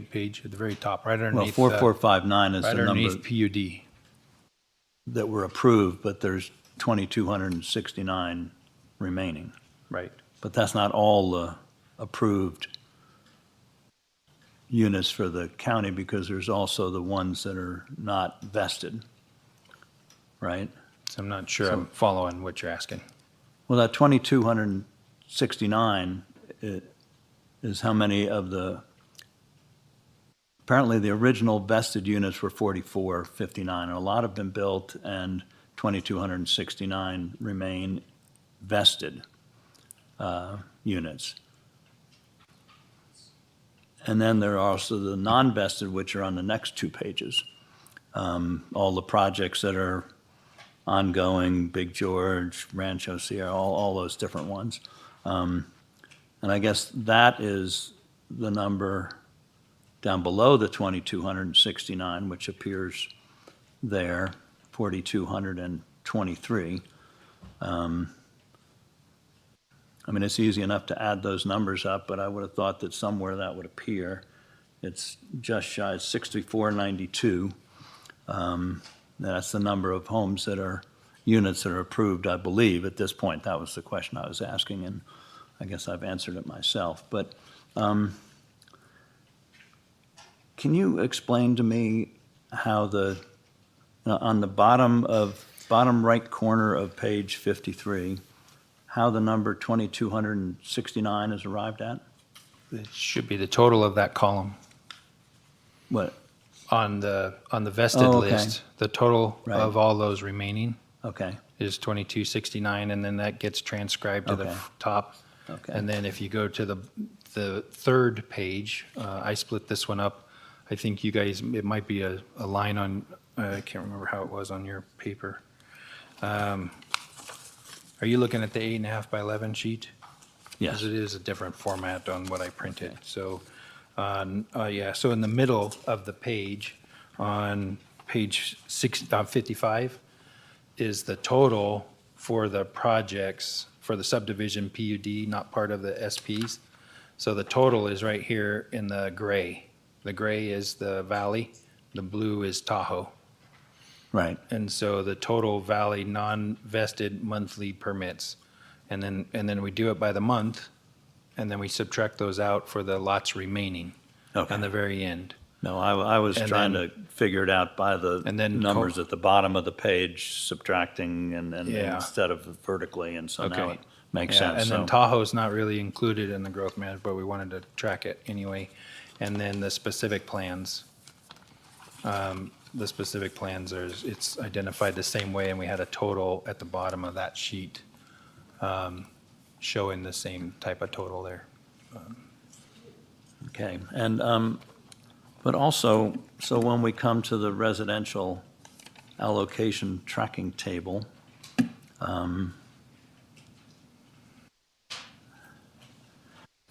page at the very top, right Well, underneath. 4459 is Right the number underneath PUD. that were approved, but there's 2,269 remaining. Right. But that's not all the approved units for the county, because there's also the ones that are not vested, right? So I'm not sure I'm following what you're asking. Well, that 2,269 is how many of the, apparently the original vested units were 4,459, and a lot have been built, and 2,269 remain vested units. And then there are also the non-vested, which are on the next 2 pages. All the projects that are ongoing, Big George, Rancho Sierra, all those different ones. And I guess that is the number down below the 2,269, which appears there, 4,223. I mean, it's easy enough to add those numbers up, but I would have thought that somewhere that would appear. It's just shy of 6,492. That's the number of homes that are, units that are approved, I believe, at this point. That was the question I was asking, and I guess I've answered it myself. But can you explain to me how on the bottom right corner of page 53, how the number 2,269 is arrived at? It should be the total of that column. What? On the vested Oh, okay. list, the total Right. of all those remaining Okay, is 2269, and then that gets transcribed to the Okay. top. okay. And then if you go to the third page, I split this one up. I think you guys, it might be a line on, I can't remember how it was on your paper. Are you looking at the 8.5 by 11 sheet? Yes. Because it is a different format on what I printed. So, so in the middle of the page, on page 55, is the total for the projects, for the subdivision PUD, not part of the SPs. So the total is right here in the gray. The gray is the valley, the blue is Tahoe. Right. And so the total valley non-vested monthly permits. And then we do it by the month, and then we subtract those out for the lots remaining Okay. on the very end. No, I was And trying then- to figure it out by the And then numbers at the bottom of the page, subtracting and Yeah. instead of vertically, and so now Okay. it makes Yeah, sense. and then So, Tahoe's not really included in the growth management, but we wanted to track it anyway. And then the specific plans. The specific plans it's identified the same way, and we had a total at the bottom of that sheet showing the same type of total there. okay, and, but also, so when we come to the residential allocation tracking table,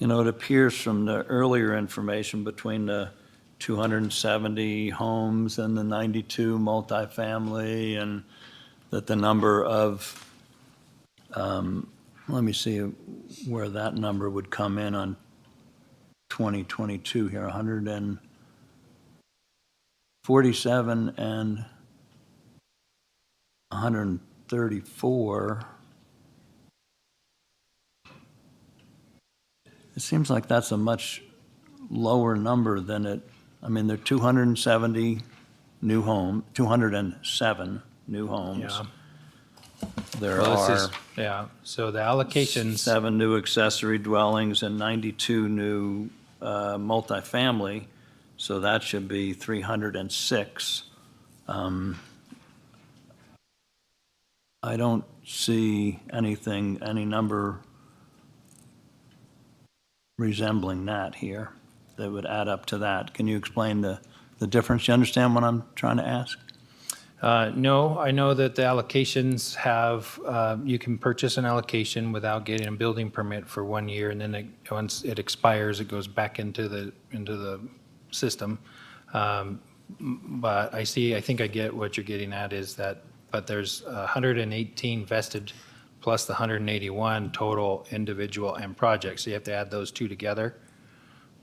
it appears from the earlier information between the 270 homes and the 92 multifamily, and that the number of, let me see where that number would come in on 2022 here, 147 and 134. It seems like that's a much lower number than there are 270 new 207 new homes. Yeah. There Well, this are is, yeah, so the allocations, 7 new accessory dwellings and 92 new multifamily, so that should be 306. I don't see any number resembling that here that would add up to that. Can you explain the difference? You understand what I'm trying to ask? no, I know that the allocations have, you can purchase an allocation without getting a building permit for 1 year, and then once it expires, it goes back into the system. But I think I get what you're getting at is that, but there's 118 vested plus the 181 total individual and project. So you have to add those two together.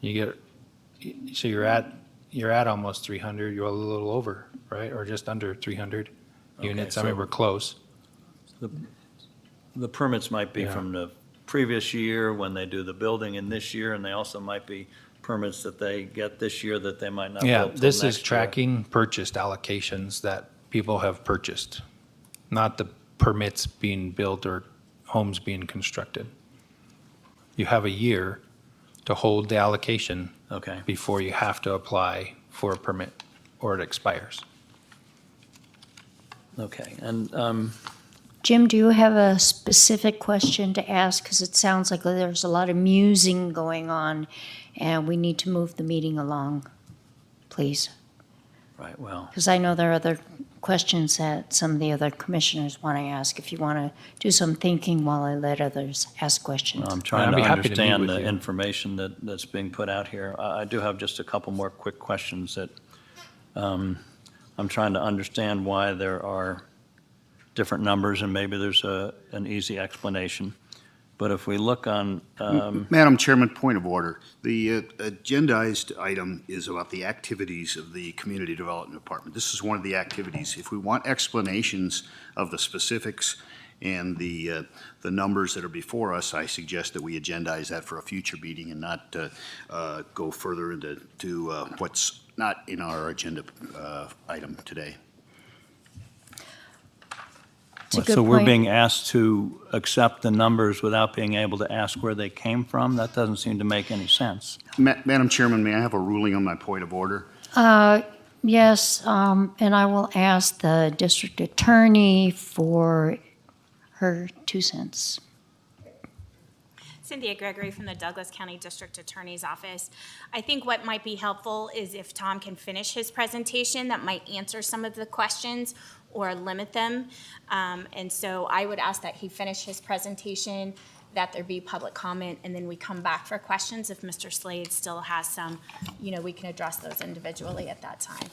So you're at almost 300, you're a little over, right? Or just under 300 units. I mean, so- we're close. The permits might be Yeah. from the previous year when they do the building in this year, and they also might be permits that they get this year that they might not Yeah, build till this is next year. tracking purchased allocations that people have purchased, not the permits being built or homes being constructed. You have a year to hold the allocation Okay, before you have to apply for a permit or it expires. okay. And Jim, do you have a specific question to ask? Because it sounds like there's a lot of musing going on, and we need to move the meeting along, please. right, well, Because I know there are other questions that some of the other commissioners want to ask. If you want to do some thinking while I let others ask questions. I'm trying I'd to be happy to meet understand with the you. information that's being put out here. I do have just a couple more quick questions that I'm trying to understand why there are different numbers, and maybe there's an easy explanation. But if we look on, Madam Chairman, point of order. The agendized item is about the activities of the Community Development Department. This is one of the activities. If we want explanations of the specifics and the numbers that are before us, I suggest that we agendize that for a future meeting and not go further into what's not in our agenda item today. It's a good so we're point. being asked to accept the numbers without being able to ask where they came from? That doesn't seem to make any sense. Madam Chairman, may I have a ruling on my point of order? Yes, and I will ask the district attorney for her 2 cents. Cynthia Gregory from the Douglas County District Attorney's Office. I think what might be helpful is if Tom can finish his presentation, that might answer some of the questions or limit them. And so I would ask that he finish his presentation, that there be public comment, and then we come back for questions. If Mr. Slade still has some, we can address those individually at that time.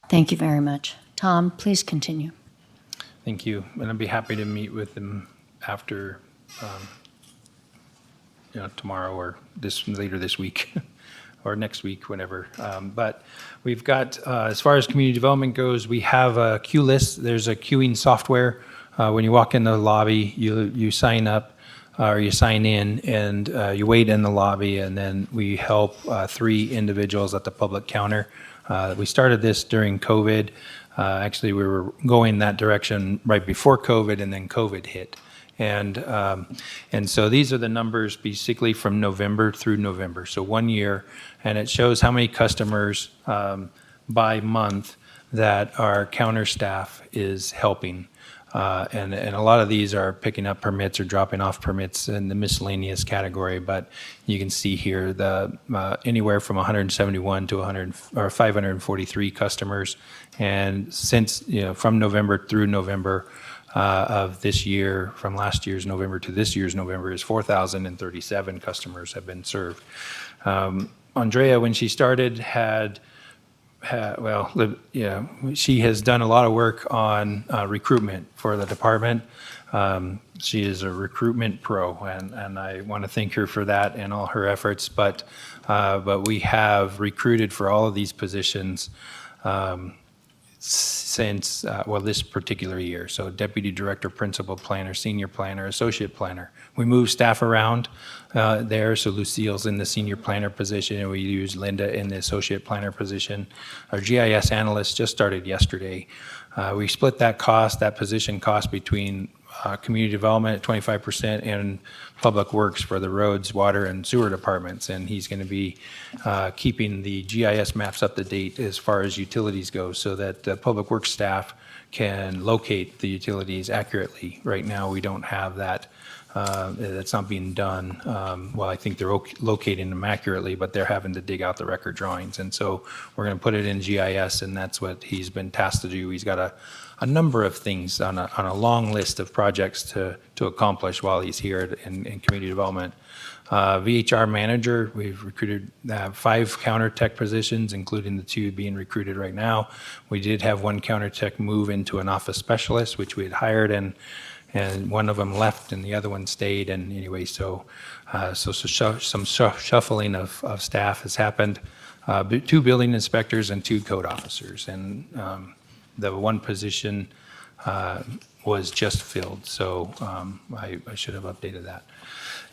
Thank you very much. Tom, please continue. Thank you. And I'd be happy to meet with them after, tomorrow or later this week or next week, whenever. But we've got, as far as community development goes, we have a queue list. There's a queuing software. When you walk in the lobby, you sign up or you sign in and you wait in the lobby, and then we help 3 individuals at the public counter. We started this during COVID. Actually, we were going that direction right before COVID, and then COVID hit. And so these are the numbers basically from November through November, so 1 year, and it shows how many customers by month that our counter staff is helping. And a lot of these are picking up permits or dropping off permits in the miscellaneous category, but you can see here the anywhere from 171 to 543 customers. And since, from November through November of this year, from last year's November to this year's November, is 4,037 customers have been served. Andrea, when she started, she has done a lot of work on recruitment for the department. She is a recruitment pro, and I want to thank her for that and all her efforts. But we have recruited for all of these positions since, this particular year. So deputy director, principal planner, senior planner, associate planner. We move staff around there. So Lucille's in the senior planner position, and we use Linda in the associate planner position. Our GIS analyst just started yesterday. We split that position cost between community development at 25% and public works for the roads, water, and sewer departments. And he's going to be keeping the GIS maps up to date as far as utilities go, so that the public works staff can locate the utilities accurately. Right now, we don't have that. That's not being done. I think they're locating them accurately, but they're having to dig out the record drawings. And so we're going to put it in GIS, and that's what he's been tasked to do. He's got a number of things on a long list of projects to accomplish while he's here in community development. VHR manager, we've recruited 5 counter tech positions, including the 2 being recruited right now. We did have 1 counter tech move into an office specialist, which we had hired, and one of them left and the other one stayed. And anyway, so some shuffling of staff has happened. 2 building inspectors and 2 code officers. And the 1 position was just filled, so I should have updated that.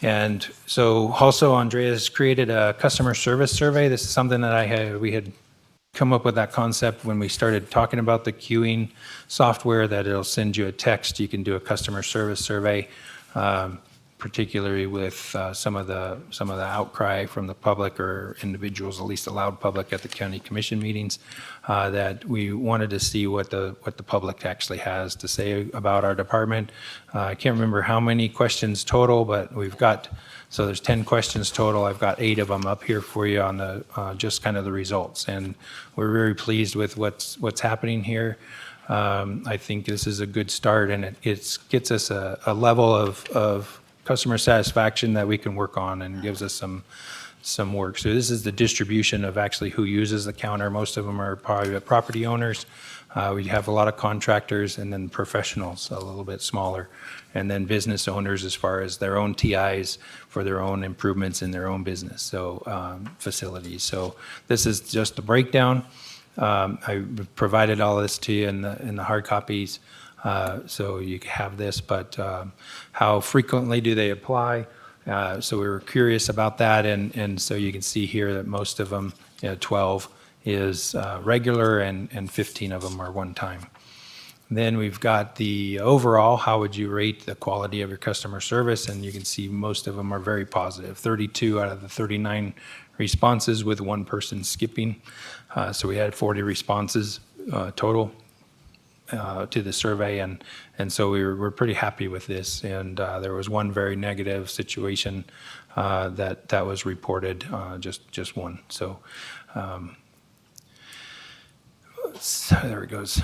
And so also Andrea's created a customer service survey. This is something that we had come up with that concept when we started talking about the queuing software, that it'll send you a text. You can do a customer service survey, particularly with some of the outcry from the public or individuals, at least the loud public at the county commission meetings, that we wanted to see what the public actually has to say about our department. I can't remember how many questions total, but we've got, so there's 10 questions total. I've got 8 of them up here for you on the just kind of the results, and we're very pleased with what's happening here. I think this is a good start, and it gets us a level of customer satisfaction that we can work on, and gives us some work. So this is the distribution of actually who uses the counter. Most of them are private property owners. We have a lot of contractors, and then professionals, a little bit smaller, and then business owners as far as their own TIs for their own improvements in their own business, so facilities. So this is just a breakdown. I provided all this to you in the hard copies. So you have this, but how frequently do they apply? So we were curious about that, and so you can see here that most of them, 12 is regular, and 15 of them are one time. Then we've got the overall, how would you rate the quality of your customer service? And you can see most of them are very positive. 32 out of the 39 responses, with 1 person skipping. So we had 40 responses total to the survey, and so we're pretty happy with this. And there was 1 very negative situation that was reported, just 1. So there it goes.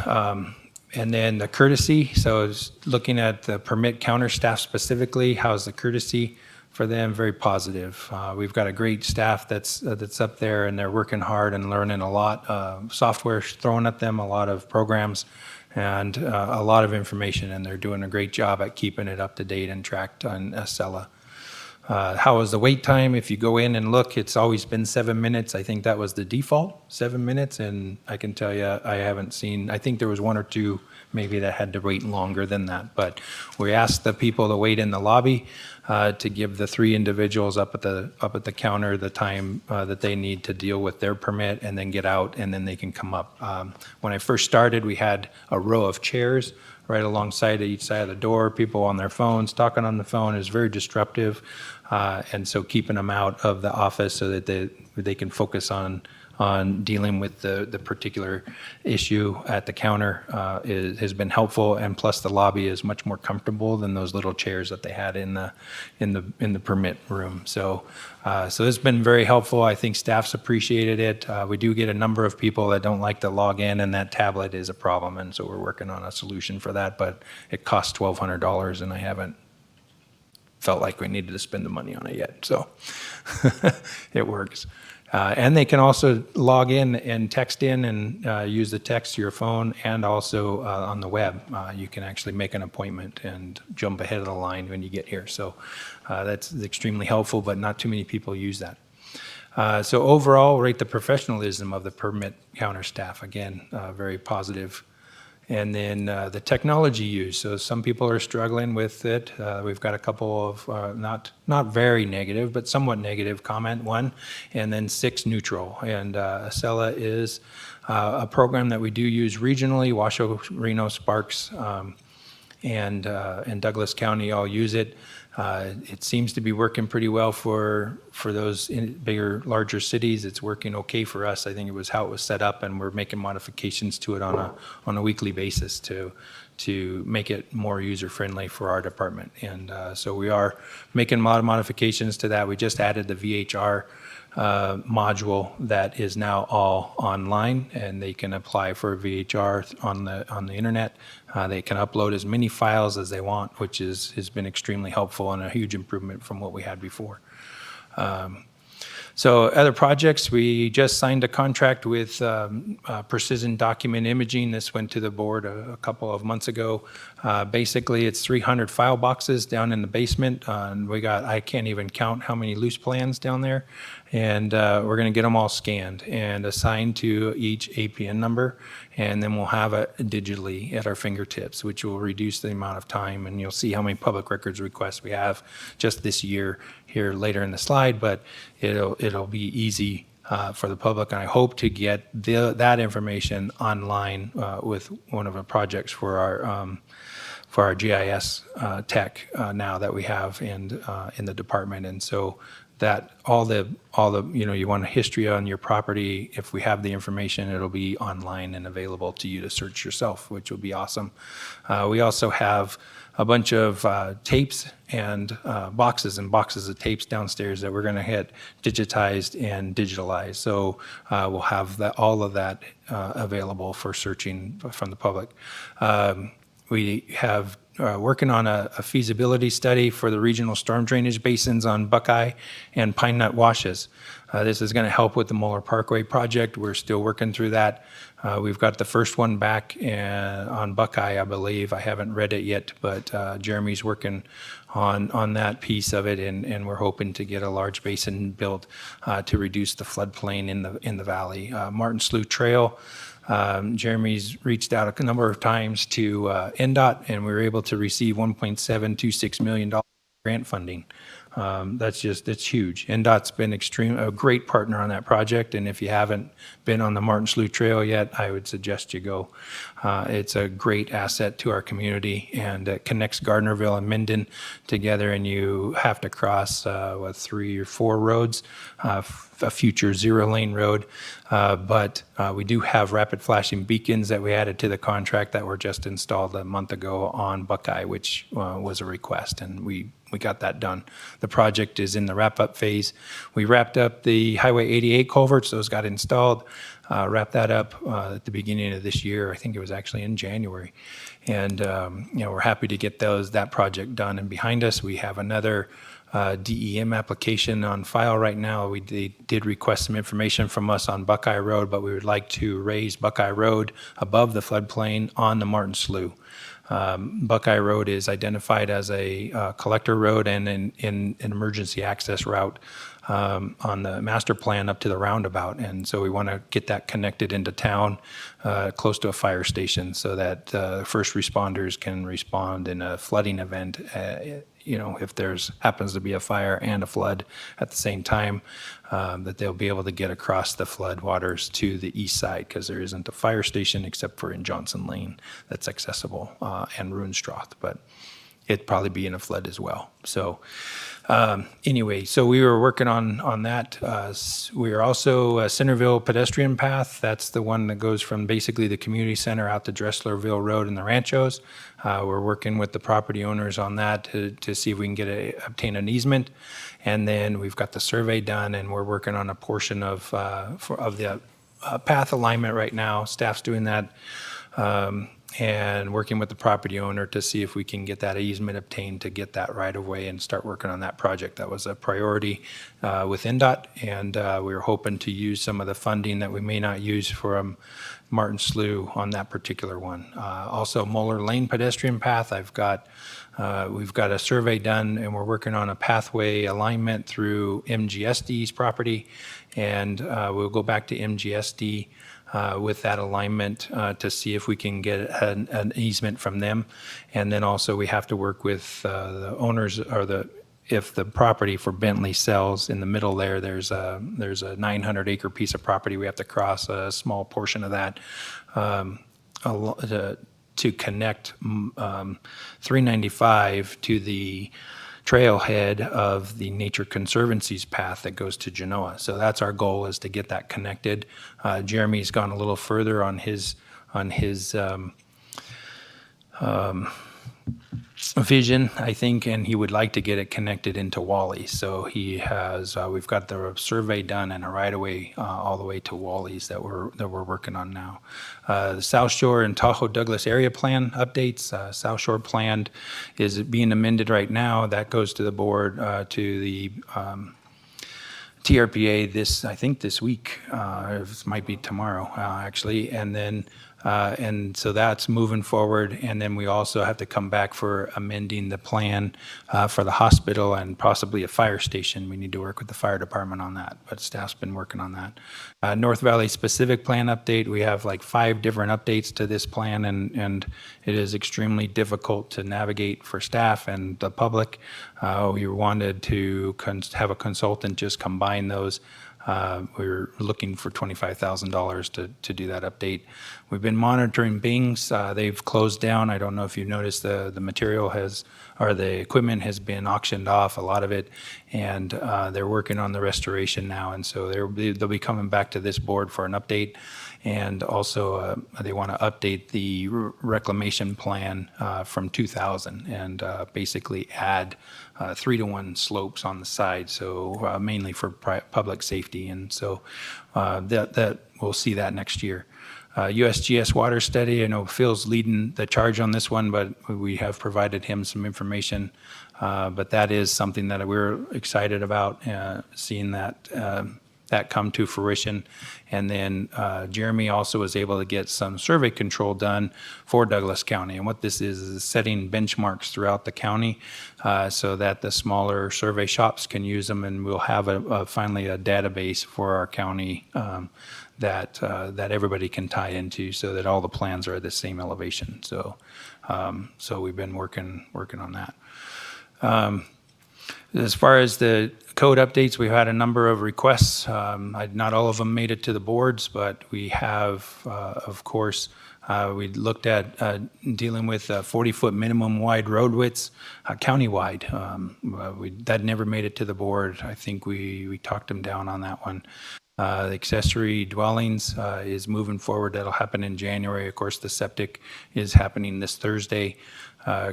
And then the courtesy, so it's looking at the permit counter staff specifically, how's the courtesy for them? Very positive. We've got a great staff that's up there, and they're working hard and learning a lot. Software's thrown at them, a lot of programs, and a lot of information, and they're doing a great job at keeping it up to date and tracked on Acela. How was the wait time? If you go in and look, it's always been 7 minutes. I think that was the default, 7 minutes, and I can tell you, I haven't seen, I think there was one or two maybe that had to wait longer than that. But we asked the people to wait in the lobby to give the 3 individuals up at the counter the time that they need to deal with their permit and then get out, and then they can come up. When I first started, we had a row of chairs right alongside each side of the door, people on their phones, talking on the phone is very disruptive. And so keeping them out of the office so that they can focus on dealing with the particular issue at the counter has been helpful. And plus the lobby is much more comfortable than those little chairs that they had in the permit room. So it's been very helpful. I think staff's appreciated it. We do get a number of people that don't like to log in, and that tablet is a problem. And so we're working on a solution for that, but it costs $1,200, and I haven't felt like we needed to spend the money on it yet. So it works. And they can also log in and text in and use the text to your phone, and also on the web. You can actually make an appointment and jump ahead of the line when you get here. So that's extremely helpful, but not too many people use that. So overall, rate the professionalism of the permit counter staff. Again, very positive. And then the technology use. So some people are struggling with it. We've got a couple of not very negative, but somewhat negative comment, 1, and then 6 neutral. And Acela is a program that we do use regionally. Washoe, Reno, Sparks, and Douglas County all use it. It seems to be working pretty well for those bigger, larger cities. It's working okay for us. I think it was how it was set up, and we're making modifications to it on a weekly basis to make it more user-friendly for our department. And so we are making a lot of modifications to that. We just added the VHR module that is now all online, and they can apply for a VHR on the internet. They can upload as many files as they want, which has been extremely helpful and a huge improvement from what we had before. So other projects, we just signed a contract with Precision Document Imaging. This went to the board a couple of months ago. Basically, it's 300 file boxes down in the basement. And I can't even count how many loose plans down there. And we're going to get them all scanned and assigned to each APN number. And then we'll have it digitally at our fingertips, which will reduce the amount of time. And you'll see how many public records requests we have just this year here later in the slide, but it'll be easy for the public. And I hope to get that information online with one of our projects for our GIS tech now that we have in the department. And so that all the you want a history on your property. If we have the information, it'll be online and available to you to search yourself, which will be awesome. We also have a bunch of tapes and boxes and boxes of tapes downstairs that we're going to get digitized and digitalized. So we'll have all of that available for searching from the public. We have working on a feasibility study for the regional storm drainage basins on Buckeye and Pine Nut Washes. This is going to help with the Moeller Parkway project. We're still working through that. We've got the first one back on Buckeye, I believe. I haven't read it yet, but Jeremy's working on that piece of it, and we're hoping to get a large basin built to reduce the floodplain in the valley. Martin Slough Trail. Jeremy's reached out a number of times to NDOT, and we were able to receive $1.726 million grant funding. It's huge. NDOT's been a great partner on that project, and if you haven't been on the Martin Slough Trail yet, I would suggest you go. It's a great asset to our community, and it connects Gardnerville and Minden together, and you have to cross 3 or 4 roads, a future 0-lane road, but we do have rapid flashing beacons that we added to the contract that were just installed a month ago on Buckeye, which was a request, and we got that done. The project is in the wrap-up phase. We wrapped up the Highway 88 culverts. Those got installed. wrapped that up at the beginning of this year. I think it was actually in January. And, we're happy to get that project done and behind us. We have another DEM application on file right now. They did request some information from us on Buckeye Road, but we would like to raise Buckeye Road above the floodplain on the Martin Slough. Buckeye Road is identified as a collector road and an emergency access route on the master plan up to the roundabout. And so we want to get that connected into town, close to a fire station, so that first responders can respond in a flooding event. If there's happens to be a fire and a flood at the same time, that they'll be able to get across the flood waters to the east side, because there isn't a fire station except for in Johnson Lane that's accessible, and Runestroth, but it'd probably be in a flood as well. So anyway, so we were working on that. We are also a Centerville pedestrian path. That's the one that goes from basically the community center out to Dresslerville Road and the Ranchos. We're working with the property owners on that to see if we can obtain an easement. And then we've got the survey done, and we're working on a portion of the path alignment right now. Staff's doing that. And working with the property owner to see if we can get that easement obtained to get that right of way and start working on that project. That was a priority with NDOT, and we were hoping to use some of the funding that we may not use from Martin Slough on that particular one. Also, Moeller Lane pedestrian path, we've got a survey done, and we're working on a pathway alignment through MGSD's property, and we'll go back to MGSD with that alignment to see if we can get an easement from them. And then also we have to work with the owners, or if the property for Bentley sells in the middle there's a 900-acre piece of property. We have to cross a small portion of that to connect 395 to the trailhead of the Nature Conservancy's path that goes to Genoa. So that's our goal, is to get that connected. Jeremy's gone a little further on his vision, I think, and he would like to get it connected into Wally. So he has, we've got the survey done and a right-of-way all the way to Wally's that we're working on now. The South Shore and Tahoe Douglas area plan updates. South Shore plan is being amended right now. That goes to the board, to the TRPA I think this week. It might be tomorrow, actually. And then and so that's moving forward. And then we also have to come back for amending the plan for the hospital and possibly a fire station. We need to work with the fire department on that, but staff's been working on that. North Valley specific plan update. We have like 5 different updates to this plan, and it is extremely difficult to navigate for staff and the public. We wanted to have a consultant just combine those. We were looking for $25,000 to do that update. We've been monitoring Bings. They've closed down. I don't know if you noticed the material the equipment has been auctioned off, a lot of it, and they're working on the restoration now. And so they'll be coming back to this board for an update. And also they want to update the reclamation plan from 2000 and basically add 3-to-1 slopes on the side, so mainly for public safety. And so that we'll see that next year. USGS water study, I know Phil's leading the charge on this one, but we have provided him some information. But that is something that we're excited about, seeing that come to fruition. And then Jeremy also was able to get some survey control done for Douglas County. And what this is setting benchmarks throughout the county so that the smaller survey shops can use them, and we'll have finally a database for our county that everybody can tie into, so that all the plans are at the same elevation. So we've been working on that. As far as the code updates, we've had a number of requests. Not all of them made it to the boards, but we have, of course, we looked at dealing with 40-foot minimum wide road widths countywide. That never made it to the board. I think we talked them down on that one. The accessory dwellings is moving forward. That'll happen in January. Of course, the septic is happening this Thursday.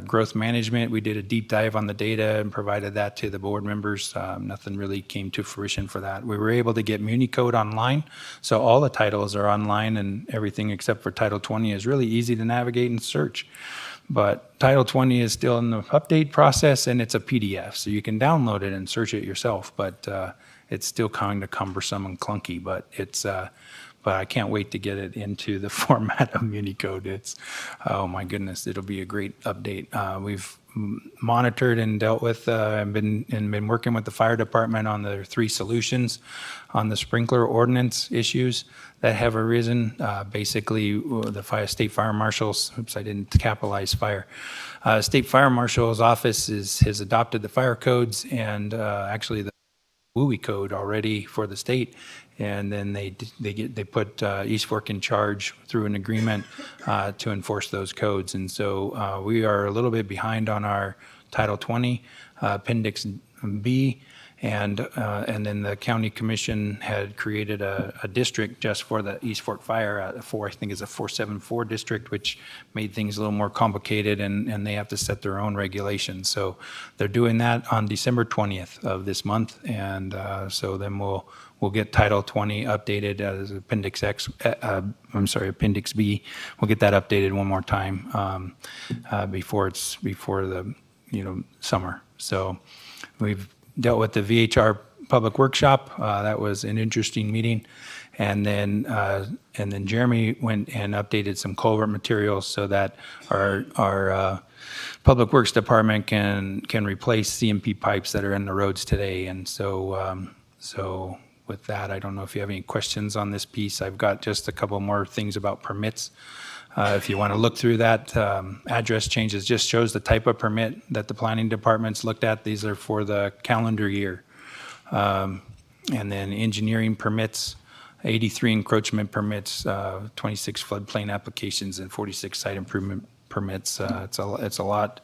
Growth management, we did a deep dive on the data and provided that to the board members. Nothing really came to fruition for that. We were able to get MuniCode online, so all the titles are online, and everything except for Title 20 is really easy to navigate and search. But Title 20 is still in the update process, and it's a PDF, so you can download it and search it yourself, but it's still kind of cumbersome and clunky, but but I can't wait to get it into the format of MuniCode. It's, oh my goodness, it'll be a great update. We've monitored and dealt with and been working with the fire department on the 3 solutions on the sprinkler ordinance issues that have arisen. Basically, the state fire marshals, oops, I didn't capitalize fire. State fire marshal's office has adopted the fire codes and actually the WUI code already for the state, and then they put East Fork in charge through an agreement to enforce those codes. And so we are a little bit behind on our Title 20 Appendix B, and then the county commission had created a district just for the East Fork Fire at I think it's a 474 district, which made things a little more complicated, and they have to set their own regulations. So they're doing that on December 20th of this month, and so then we'll get Title 20 updated as Appendix Appendix B. We'll get that updated one more time before the summer. So we've dealt with the VHR Public Workshop. That was an interesting meeting. And then Jeremy went and updated some culvert materials so that our Public Works Department can replace CMP pipes that are in the roads today. And so with that, I don't know if you have any questions on this piece. I've got just a couple more things about permits. If you want to look through that, address changes just shows the type of permit that the planning department's looked at. These are for the calendar year. And then engineering permits, 83 encroachment permits, 26 floodplain applications, and 46 site improvement permits. It's a lot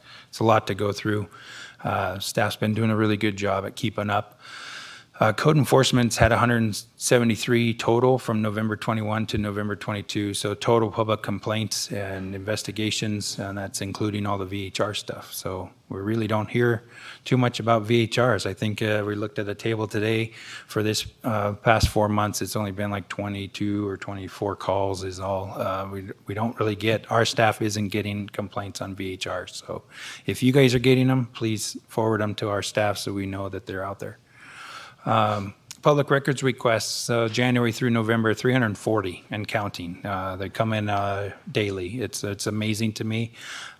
to go through. Staff's been doing a really good job at keeping up. Code enforcement's had 173 total from November 21 to November 22. So total public complaints and investigations, and that's including all the VHR stuff. So we really don't hear too much about VHRs. I think we looked at a table today for this past 4 months. It's only been like 22 or 24 calls is all. We don't really get, our staff isn't getting complaints on VHRs. So if you guys are getting them, please forward them to our staff so we know that they're out there. Public records requests, January through November, 340 and counting. They come in daily. It's amazing to me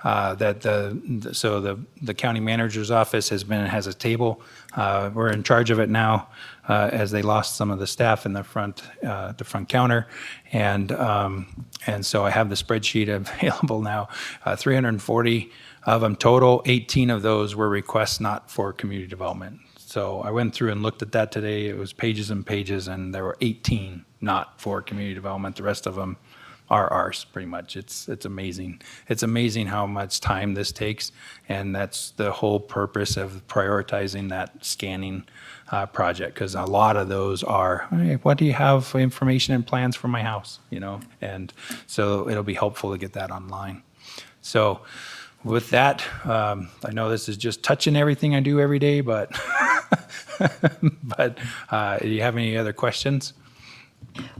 that the county manager's office has a table. We're in charge of it now as they lost some of the staff in the front counter, and so I have the spreadsheet available now. 340 of them total. 18 of those were requests not for community development. So I went through and looked at that today. It was pages and pages, and there were 18 not for community development. The rest of them are ours, pretty much. It's amazing. It's amazing how much time this takes, and that's the whole purpose of prioritizing that scanning project, because a lot of those are, hey, what do you have for information and plans for my house? And so it'll be helpful to get that online. So with that, I know this is just touching everything I do every day, but do you have any other questions?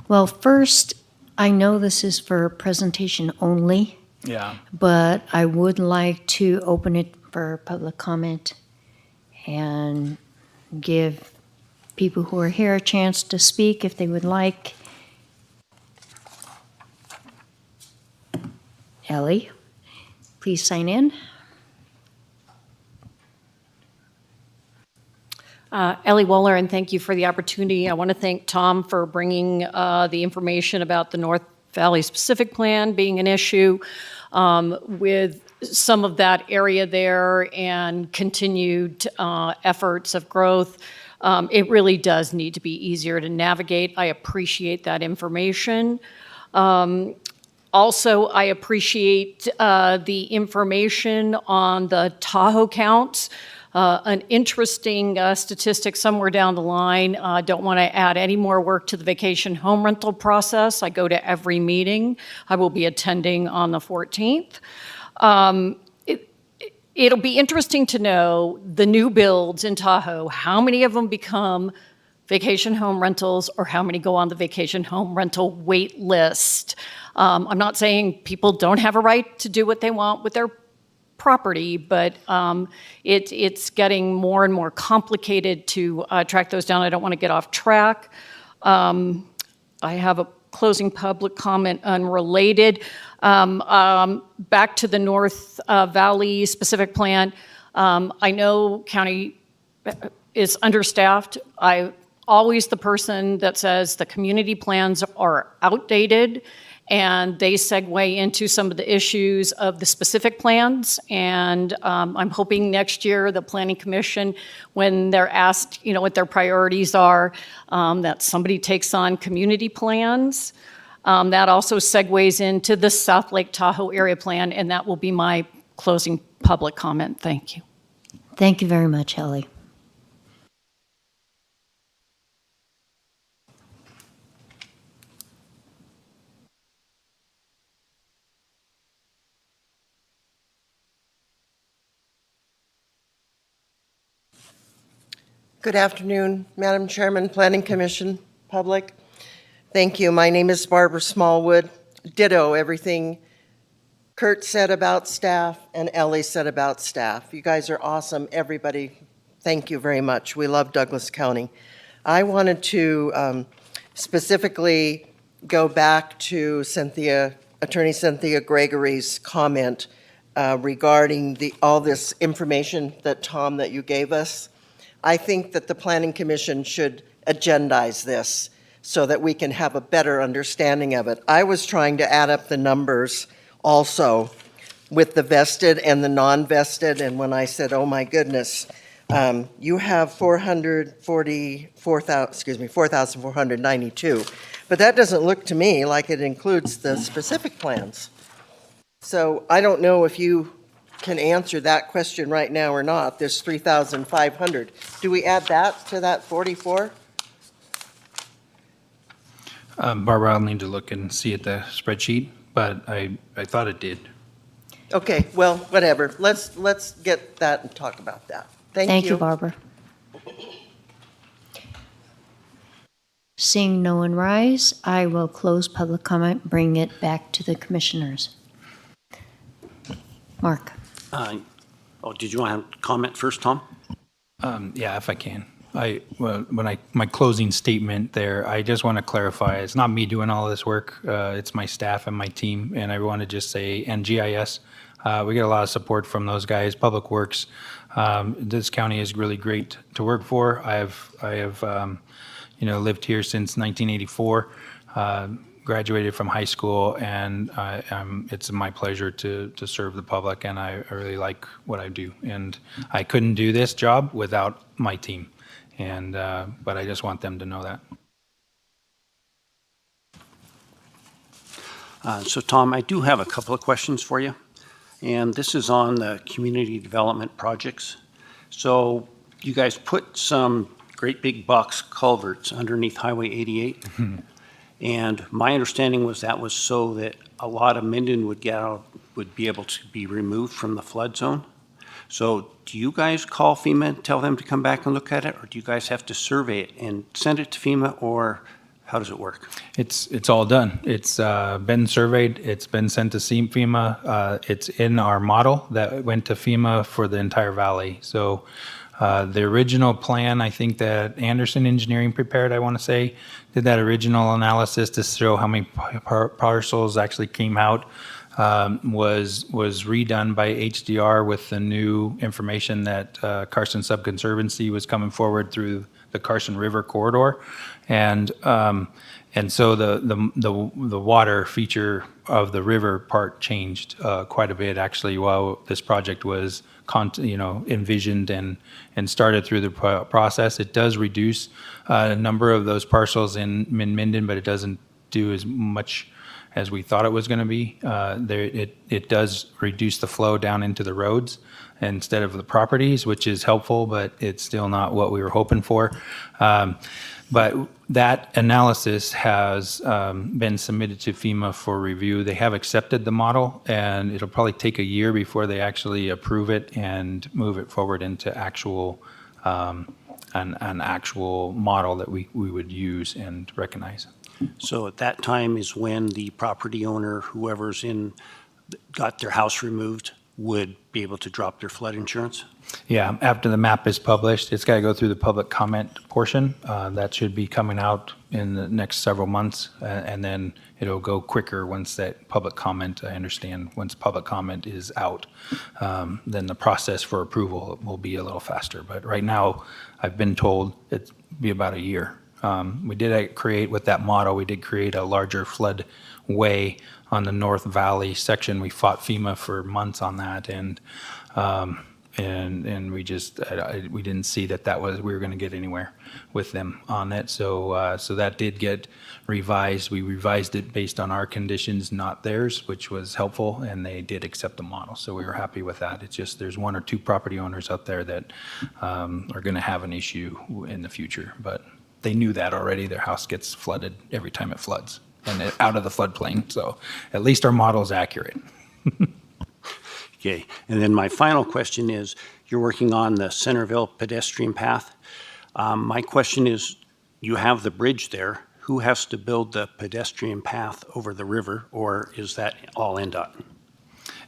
Well, first, I know this is for presentation only, Yeah. but I would like to open it for public comment and give people who are here a chance to speak if they would like. Ellie, please sign in. Ellie Wohler, and thank you for the opportunity. I want to thank Tom for bringing the information about the North Valley Specific Plan being an issue with some of that area there and continued efforts of growth. It really does need to be easier to navigate. I appreciate that information. Also, I appreciate the information on the Tahoe counts. an interesting statistic somewhere down the line. Don't want to add any more work to the vacation home rental process. I go to every meeting. I will be attending on the 14th. It'll be interesting to know the new builds in Tahoe, how many of them become vacation home rentals or how many go on the vacation home rental wait list. I'm not saying people don't have a right to do what they want with their property, but it's getting more and more complicated to track those down. I don't want to get off track. I have a closing public comment unrelated. Back to the North Valley specific plan. I know county is understaffed. I'm always the person that says the community plans are outdated and they segue into some of the issues of the specific plans. And I'm hoping next year the Planning Commission, when they're asked, what their priorities are, that somebody takes on community plans. That also segues into the South Lake Tahoe area plan, and that will be my closing public comment. Thank you. Thank you very much, Ellie. Good afternoon, Madam Chairman, Planning Commission, public. Thank you. My name is Barbara Smallwood. Ditto everything Kurt said about staff and Ellie said about staff. You guys are awesome, everybody. Thank you very much. We love Douglas County. I wanted to specifically go back to Attorney Cynthia Gregory's comment regarding all this information that you gave us. I think that the Planning Commission should agendize this so that we can have a better understanding of it. I was trying to add up the numbers also with the vested and the non-vested, and when I said, oh my goodness, you have 4,492, but that doesn't look to me like it includes the specific plans. So I don't know if you can answer that question right now or not. There's 3,500. Do we add that to that 44? Barbara, I'll need to look and see at the spreadsheet, but I thought it did. Okay, well, whatever. Let's get that and talk about that. Thank you. Thank you, Barbara. Seeing no one rise, I will close public comment, bring it back to the commissioners. Mark. Did you want to comment first, Tom? Yeah, if I can. My closing statement there, I just want to clarify, it's not me doing all this work. It's my staff and my team, and I want to just say, and GIS, we get a lot of support from those guys. Public Works, this county is really great to work for. I have lived here since 1984. Graduated from high school, and it's my pleasure to serve the public, and I really like what I do. And I couldn't do this job without my team, and but I just want them to know that. So Tom, I do have a couple of questions for you, and this is on the community development projects. So you guys put some great big box culverts underneath Highway 88. And my understanding was that was so that a lot of Minden would be able to be removed from the flood zone. So do you guys call FEMA and tell them to come back and look at it, or do you guys have to survey it and send it to FEMA, or how does it work? It's all done. It's been surveyed. It's been sent to FEMA. It's in our model that went to FEMA for the entire valley. So the original plan, I think that Anderson Engineering prepared, I want to say, did that original analysis to show how many parcels actually came out, was redone by HDR with the new information that Carson Subconservancy was coming forward through the Carson River corridor. And so the water feature of the river part changed quite a bit actually while this project was envisioned and started through the process. It does reduce a number of those parcels in Minden, but it doesn't do as much as we thought it was going to be. It does reduce the flow down into the roads instead of the properties, which is helpful, but it's still not what we were hoping for. But that analysis has been submitted to FEMA for review. They have accepted the model, and it'll probably take a year before they actually approve it and move it forward into actual an actual model that we would use and recognize. So at that time is when the property owner, whoever's got their house removed, would be able to drop their flood insurance? Yeah, after the map is published, it's got to go through the public comment portion. That should be coming out in the next several months, and then it'll go quicker once that public comment, I understand, once public comment is out, then the process for approval will be a little faster. But right now, I've been told it'd be about a year. We did create, with that model, we did create a larger flood way on the North Valley section. We fought FEMA for months on that, and we just we didn't see that we were going to get anywhere with them on it. So that did get revised. We revised it based on our conditions, not theirs, which was helpful, and they did accept the model. So we were happy with that. It's just there's one or two property owners out there that are going to have an issue in the future, but they knew that already. Their house gets flooded every time it floods and out of the floodplain. So at least our model is accurate. Okay, and then my final question is, you're working on the Centerville pedestrian path. My question is, you have the bridge there. Who has to build the pedestrian path over the river, or is that all NDOT?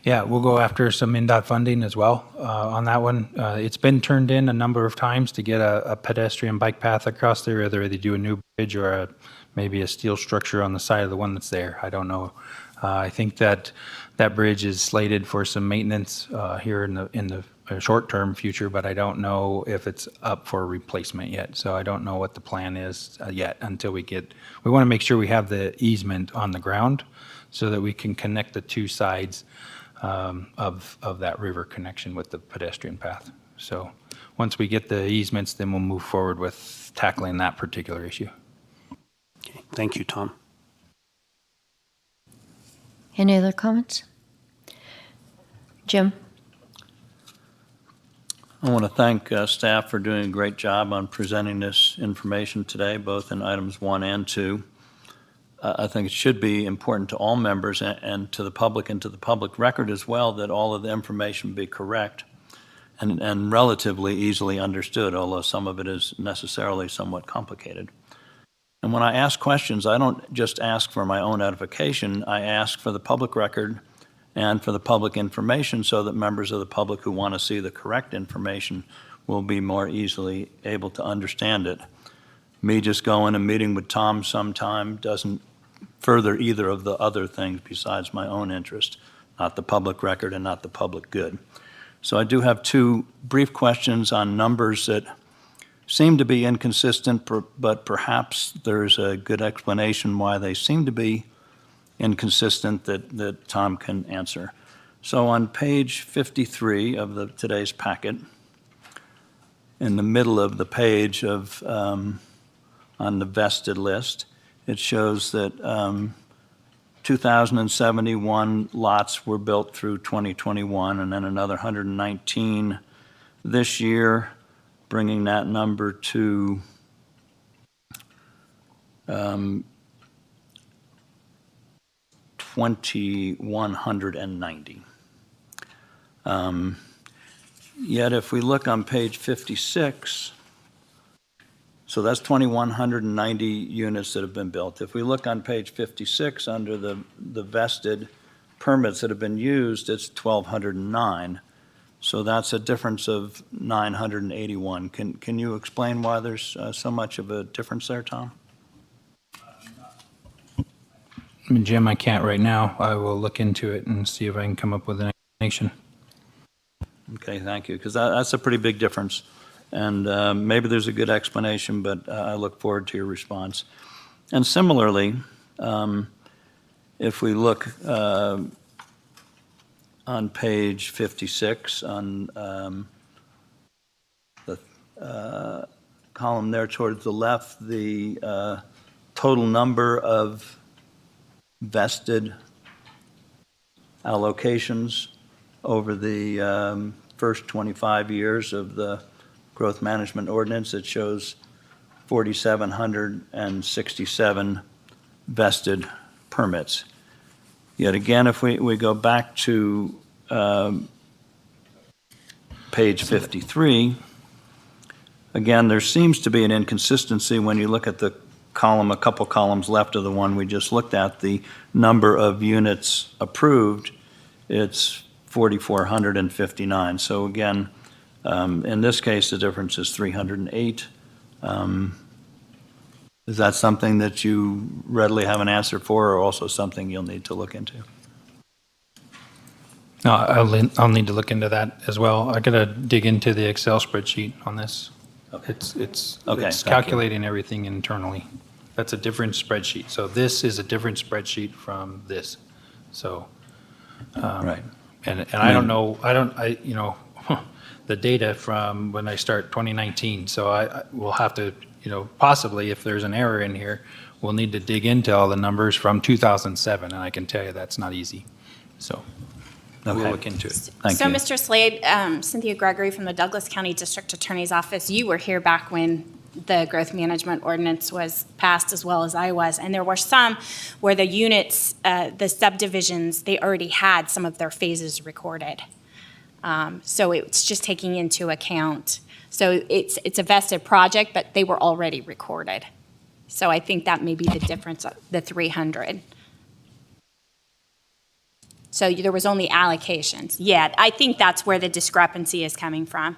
Yeah, we'll go after some NDOT funding as well on that one. It's been turned in a number of times to get a pedestrian bike path across there, whether they do a new bridge or maybe a steel structure on the side of the one that's there. I don't know. I think that bridge is slated for some maintenance here in the short-term future, but I don't know if it's up for replacement yet. So I don't know what the plan is yet until we want to make sure we have the easement on the ground so that we can connect the two sides of that river connection with the pedestrian path. So once we get the easements, then we'll move forward with tackling that particular issue. Okay, thank you, Tom. Any other comments? Jim? I want to thank staff for doing a great job on presenting this information today, both in items 1 and 2. I think it should be important to all members and to the public and to the public record as well that all of the information be correct and relatively easily understood, although some of it is necessarily somewhat complicated. And when I ask questions, I don't just ask for my own edification. I ask for the public record and for the public information so that members of the public who want to see the correct information will be more easily able to understand it. Me just going and meeting with Tom sometime doesn't further either of the other things besides my own interest, not the public record and not the public good. So I do have 2 brief questions on numbers that seem to be inconsistent, but perhaps there's a good explanation why they seem to be inconsistent that Tom can answer. So on page 53 of today's packet, in the middle of the page of on the vested list, it shows that 2,071 lots were built through 2021, and then another 119 this year, bringing that number to 2,190. Yet if we look on page 56, so that's 2,190 units that have been built. If we look on page 56 under the vested permits that have been used, it's 1,209. So that's a difference of 981. Can you explain why there's so much of a difference there, Tom? Jim, I can't right now. I will look into it and see if I can come up with an explanation. Okay, thank you, because that's a pretty big difference. And maybe there's a good explanation, but I look forward to your response. And similarly, if we look on page 56 on the column there towards the left, the total number of vested allocations over the first 25 years of the growth management ordinance. It shows 4,767 vested permits. Yet again, if we go back to page 53, again, there seems to be an inconsistency when you look at the column, a couple columns left of the one we just looked at, the number of units approved, it's 4,459. So again, in this case, the difference is 308. Is that something that you readily have an answer for, or also something you'll need to look into? No, I'll need to look into that as well. I gotta dig into the Excel spreadsheet on this. Okay. It's Okay, it's thank you. calculating everything internally. That's a different spreadsheet. So this is a different spreadsheet from this. So, Right. and I don't know, you know, the data from when I start 2019. So I will have to, you know, possibly if there's an error in here, we'll need to dig into all the numbers from 2007. And I can tell you that's not easy. So we'll Okay. look into it. Thank So, you. Mr. Slade, Cynthia Gregory from the Douglas County District Attorney's Office, you were here back when the growth management ordinance was passed, as well as I was, and there were some where the units, the subdivisions, they already had some of their phases recorded. So it's just taking into account, so it's a vested project, but they were already recorded. So I think that may be the difference, the 300. So there was only allocations. Yeah, I think that's where the discrepancy is coming from.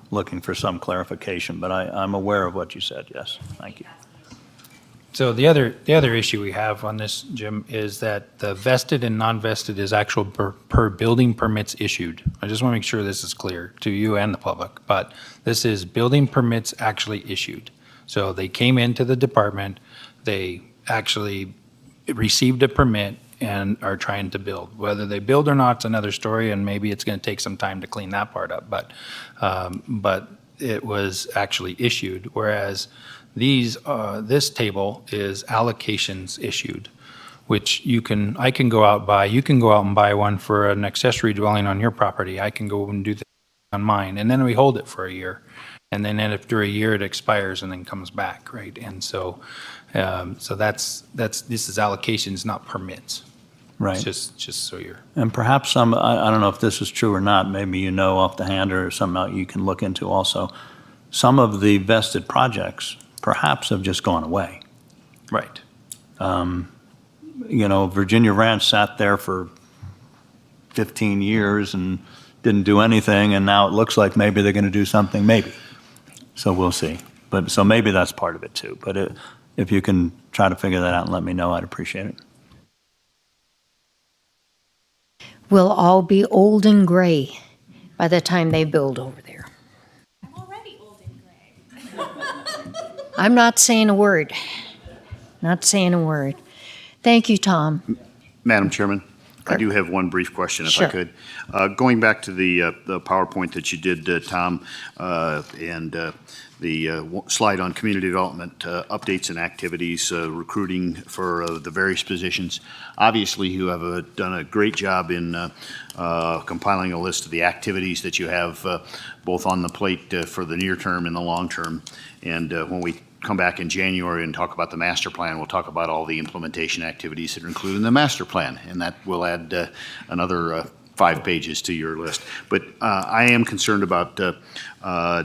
Looking for some clarification, but I'm aware of what you said, yes. Thank you. So the other issue we have on this, Jim, is that the vested and non-vested is actual per building permits issued. I just want to make sure this is clear to you and the public, but this is building permits actually issued. So they came into the department, they actually received a permit and are trying to build. Whether they build or not, it's another story, and maybe it's going to take some time to clean that part up, but it was actually issued, whereas this table is allocations issued, which I can go out and buy one for an accessory dwelling on your property. I can go and do that on mine, and then we hold it for a year. And then after a year, it expires and then comes back, right? And so, this is allocations, not permits. Right. Just so you're. And perhaps I don't know if this is true or not, maybe you know off the hand or something you can look into also. Some of the vested projects perhaps have just gone away. Right. You know, Virginia Ranch sat there for 15 years and didn't do anything, and now it looks like maybe they're going to do something, maybe. So we'll see. But so maybe that's part of it too. But if you can try to figure that out and let me know, I'd appreciate it. We'll all be old and gray by the time they build over there. I'm already old and gray. I'm not saying a word. Not saying a word. Thank you, Tom. Madam Chairman, I Sure. do have one brief question, if Sure. I could. Going back to the PowerPoint that you did, Tom, and the slide on community development updates and activities, recruiting for the various positions. Obviously, you have done a great job in compiling a list of the activities that you have both on the plate for the near term and the long term. And when we come back in January and talk about the master plan, we'll talk about all the implementation activities that are included in the master plan, and that will add another 5 pages to your list. But I am concerned about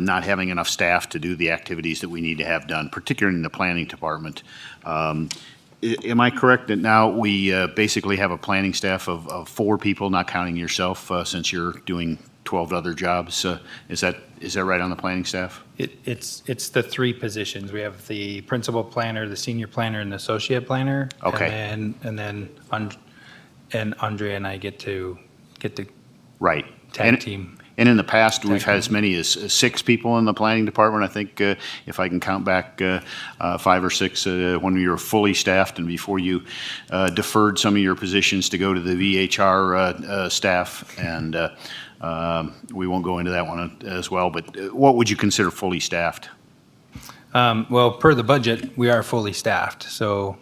not having enough staff to do the activities that we need to have done, particularly in the planning department. Am I correct that now we basically have a planning staff of 4 people, not counting yourself, since you're doing 12 other jobs? Is that right on the planning staff? It's the 3 positions. We have the principal planner, the senior planner, and the associate planner. Okay. And then Andrea and I get to Right. tag team. And in the past, we've had Tag as many as 6 people in the planning department. I think if I can count back 5 or 6 when you were fully staffed and before you deferred some of your positions to go to the VHR staff. And we won't go into that one as well. But what would you consider fully staffed? Well, per the budget, we are fully staffed, so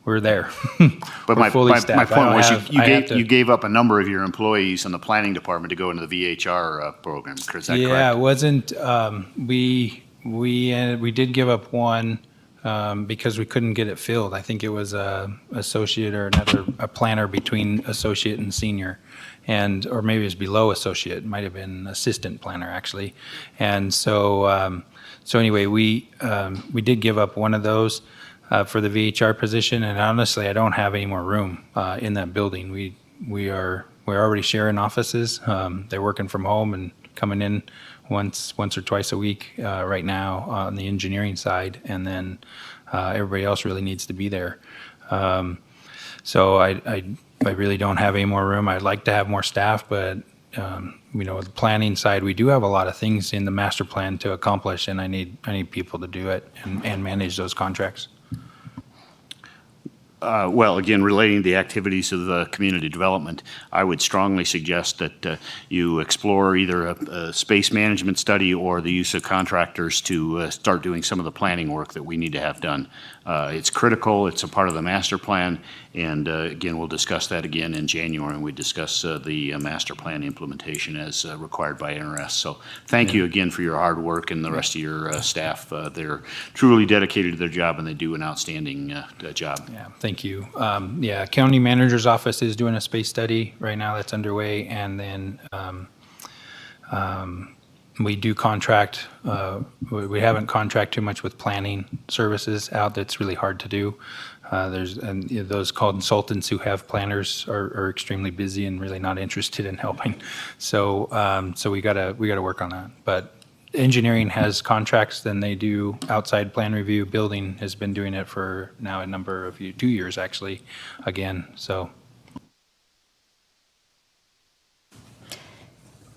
we're there. But We're my fully my staffed. I point don't was, have- you I have gave to- you gave up a number of your employees in the planning department to go into the VHR program. Is that Yeah, correct? it wasn't, we did give up one because we couldn't get it filled. I think it was a associate or a planner between associate and senior. Or maybe it was below associate, it might have been assistant planner, actually. And so, so anyway, we did give up one of those for the VHR position, and honestly, I don't have any more room in that building. We're already sharing offices. They're working from home and coming in once or twice a week right now on the engineering side, and then everybody else really needs to be there. So I really don't have any more room. I'd like to have more staff, but the planning side, we do have a lot of things in the master plan to accomplish, and I need people to do it and manage those contracts. Well, again, relating to the activities of the community development, I would strongly suggest that you explore either a space management study or the use of contractors to start doing some of the planning work that we need to have done. It's critical, it's a part of the master plan, and again, we'll discuss that again in January when we discuss the master plan implementation as required by NRS. So thank you again for your hard work and the rest of your staff. They're truly dedicated to their job, and they do an outstanding job. Yeah, thank you. Yeah, county manager's office is doing a space study right now that's underway, and then we do contract, we haven't contracted too much with planning services out. That's really hard to do. Those consultants who have planners are extremely busy and really not interested in helping. So we gotta work on that. But engineering has contracts, then they do outside plan review. Building has been doing it for now a number of 2 years actually, again, so.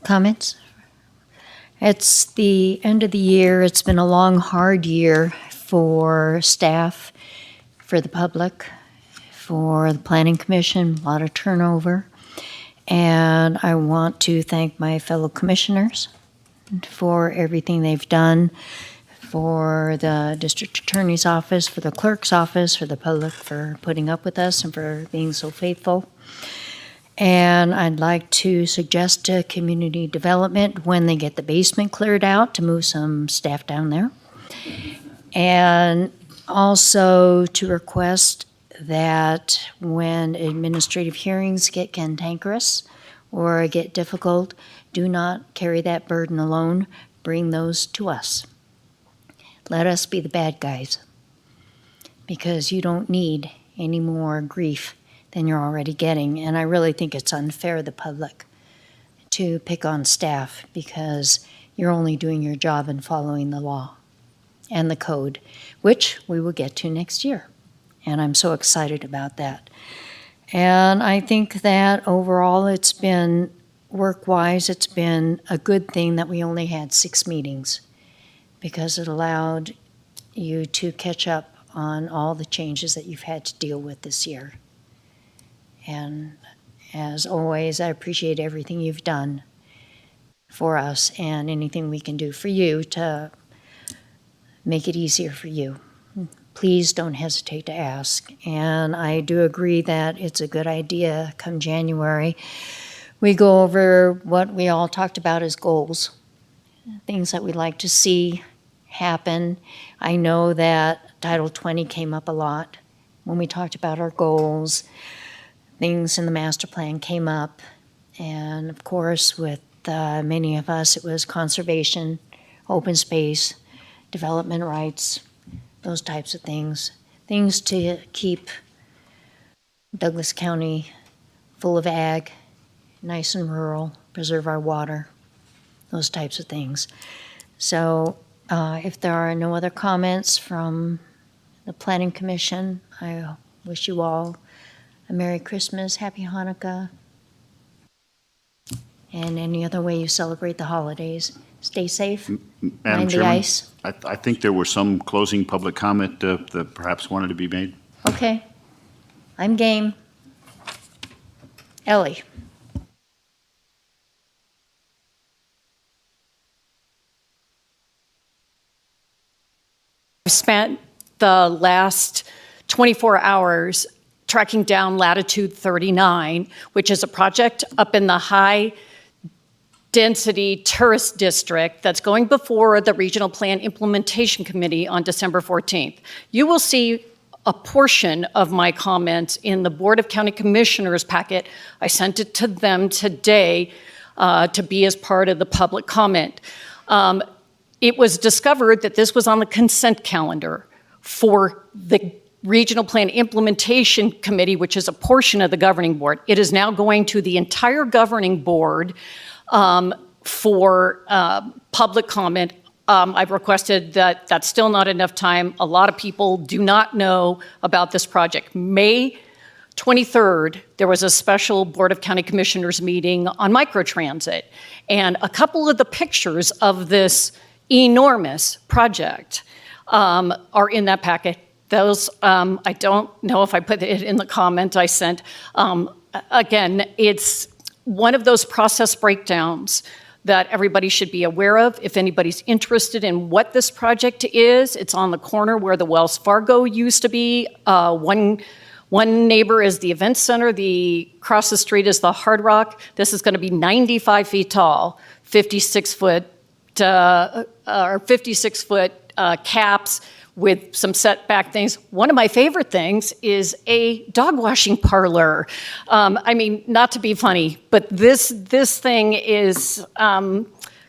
Comments? It's the end of the year. It's been a long, hard year for staff, for the public, for the Planning Commission, a lot of turnover. And I want to thank my fellow commissioners for everything they've done, for the district attorney's office, for the clerk's office, for the public for putting up with us and for being so faithful. And I'd like to suggest to community development, when they get the basement cleared out, to move some staff down there. And also to request that when administrative hearings get cantankerous or get difficult, do not carry that burden alone. Bring those to us. Let us be the bad guys, because you don't need any more grief than you're already getting. And I really think it's unfair to the public to pick on staff, because you're only doing your job and following the law and the code, which we will get to next year. And I'm so excited about that. And I think that overall it's been, work-wise, it's been a good thing that we only had 6 meetings, because it allowed you to catch up on all the changes that you've had to deal with this year. And as always, I appreciate everything you've done for us and anything we can do for you to make it easier for you. Please don't hesitate to ask. And I do agree that it's a good idea come January, we go over what we all talked about as goals, things that we'd like to see happen. I know that Title 20 came up a lot when we talked about our goals. Things in the master plan came up, and of course with many of us it was conservation, open space, development rights, those types of things to keep Douglas County full of ag, nice and rural, preserve our water, those types of things. So if there are no other comments from the Planning Commission, I wish you all a Merry Christmas, Happy Hanukkah, and any other way you celebrate the holidays. Stay safe, Madam mind the Chairman, ice. I think there was some closing public comment that perhaps wanted to be made. Okay, I'm game. Ellie. spent the last 24 hours tracking down Latitude 39, which is a project up in the high-density tourist district that's going before the Regional Plan Implementation Committee on December 14th. You will see a portion of my comments in the Board of County Commissioners packet. I sent it to them today to be as part of the public comment. It was discovered that this was on the consent calendar for the Regional Plan Implementation Committee, which is a portion of the governing board. It is now going to the entire governing board for public comment. I've requested that. That's still not enough time. A lot of people do not know about this project. May 23rd, there was a special Board of County Commissioners meeting on microtransit, and a couple of the pictures of this enormous project are in that packet. Those, I don't know if I put it in the comment I sent. Again, it's one of those process breakdowns that everybody should be aware of. If anybody's interested in what this project is, it's on the corner where the Wells Fargo used to be. One neighbor is the event center. Across the street is the Hard Rock. This is going to be 95 feet tall, 56-foot caps with some setback things. One of my favorite things is a dog washing parlor. I mean, not to be funny, but this thing is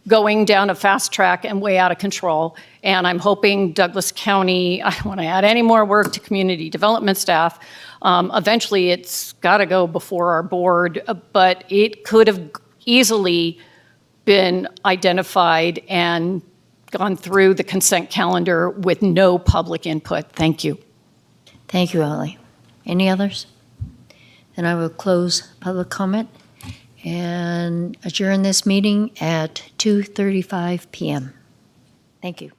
going down a fast track and way out of control. And I'm hoping Douglas County, I don't want to add any more work to community development staff. Eventually, it's got to go before our board, but it could have easily been identified and gone through the consent calendar with no public input. Thank you. Thank you, Ally. Any others? Then I will close public comment and adjourn this meeting at 2:35 p.m. Thank you.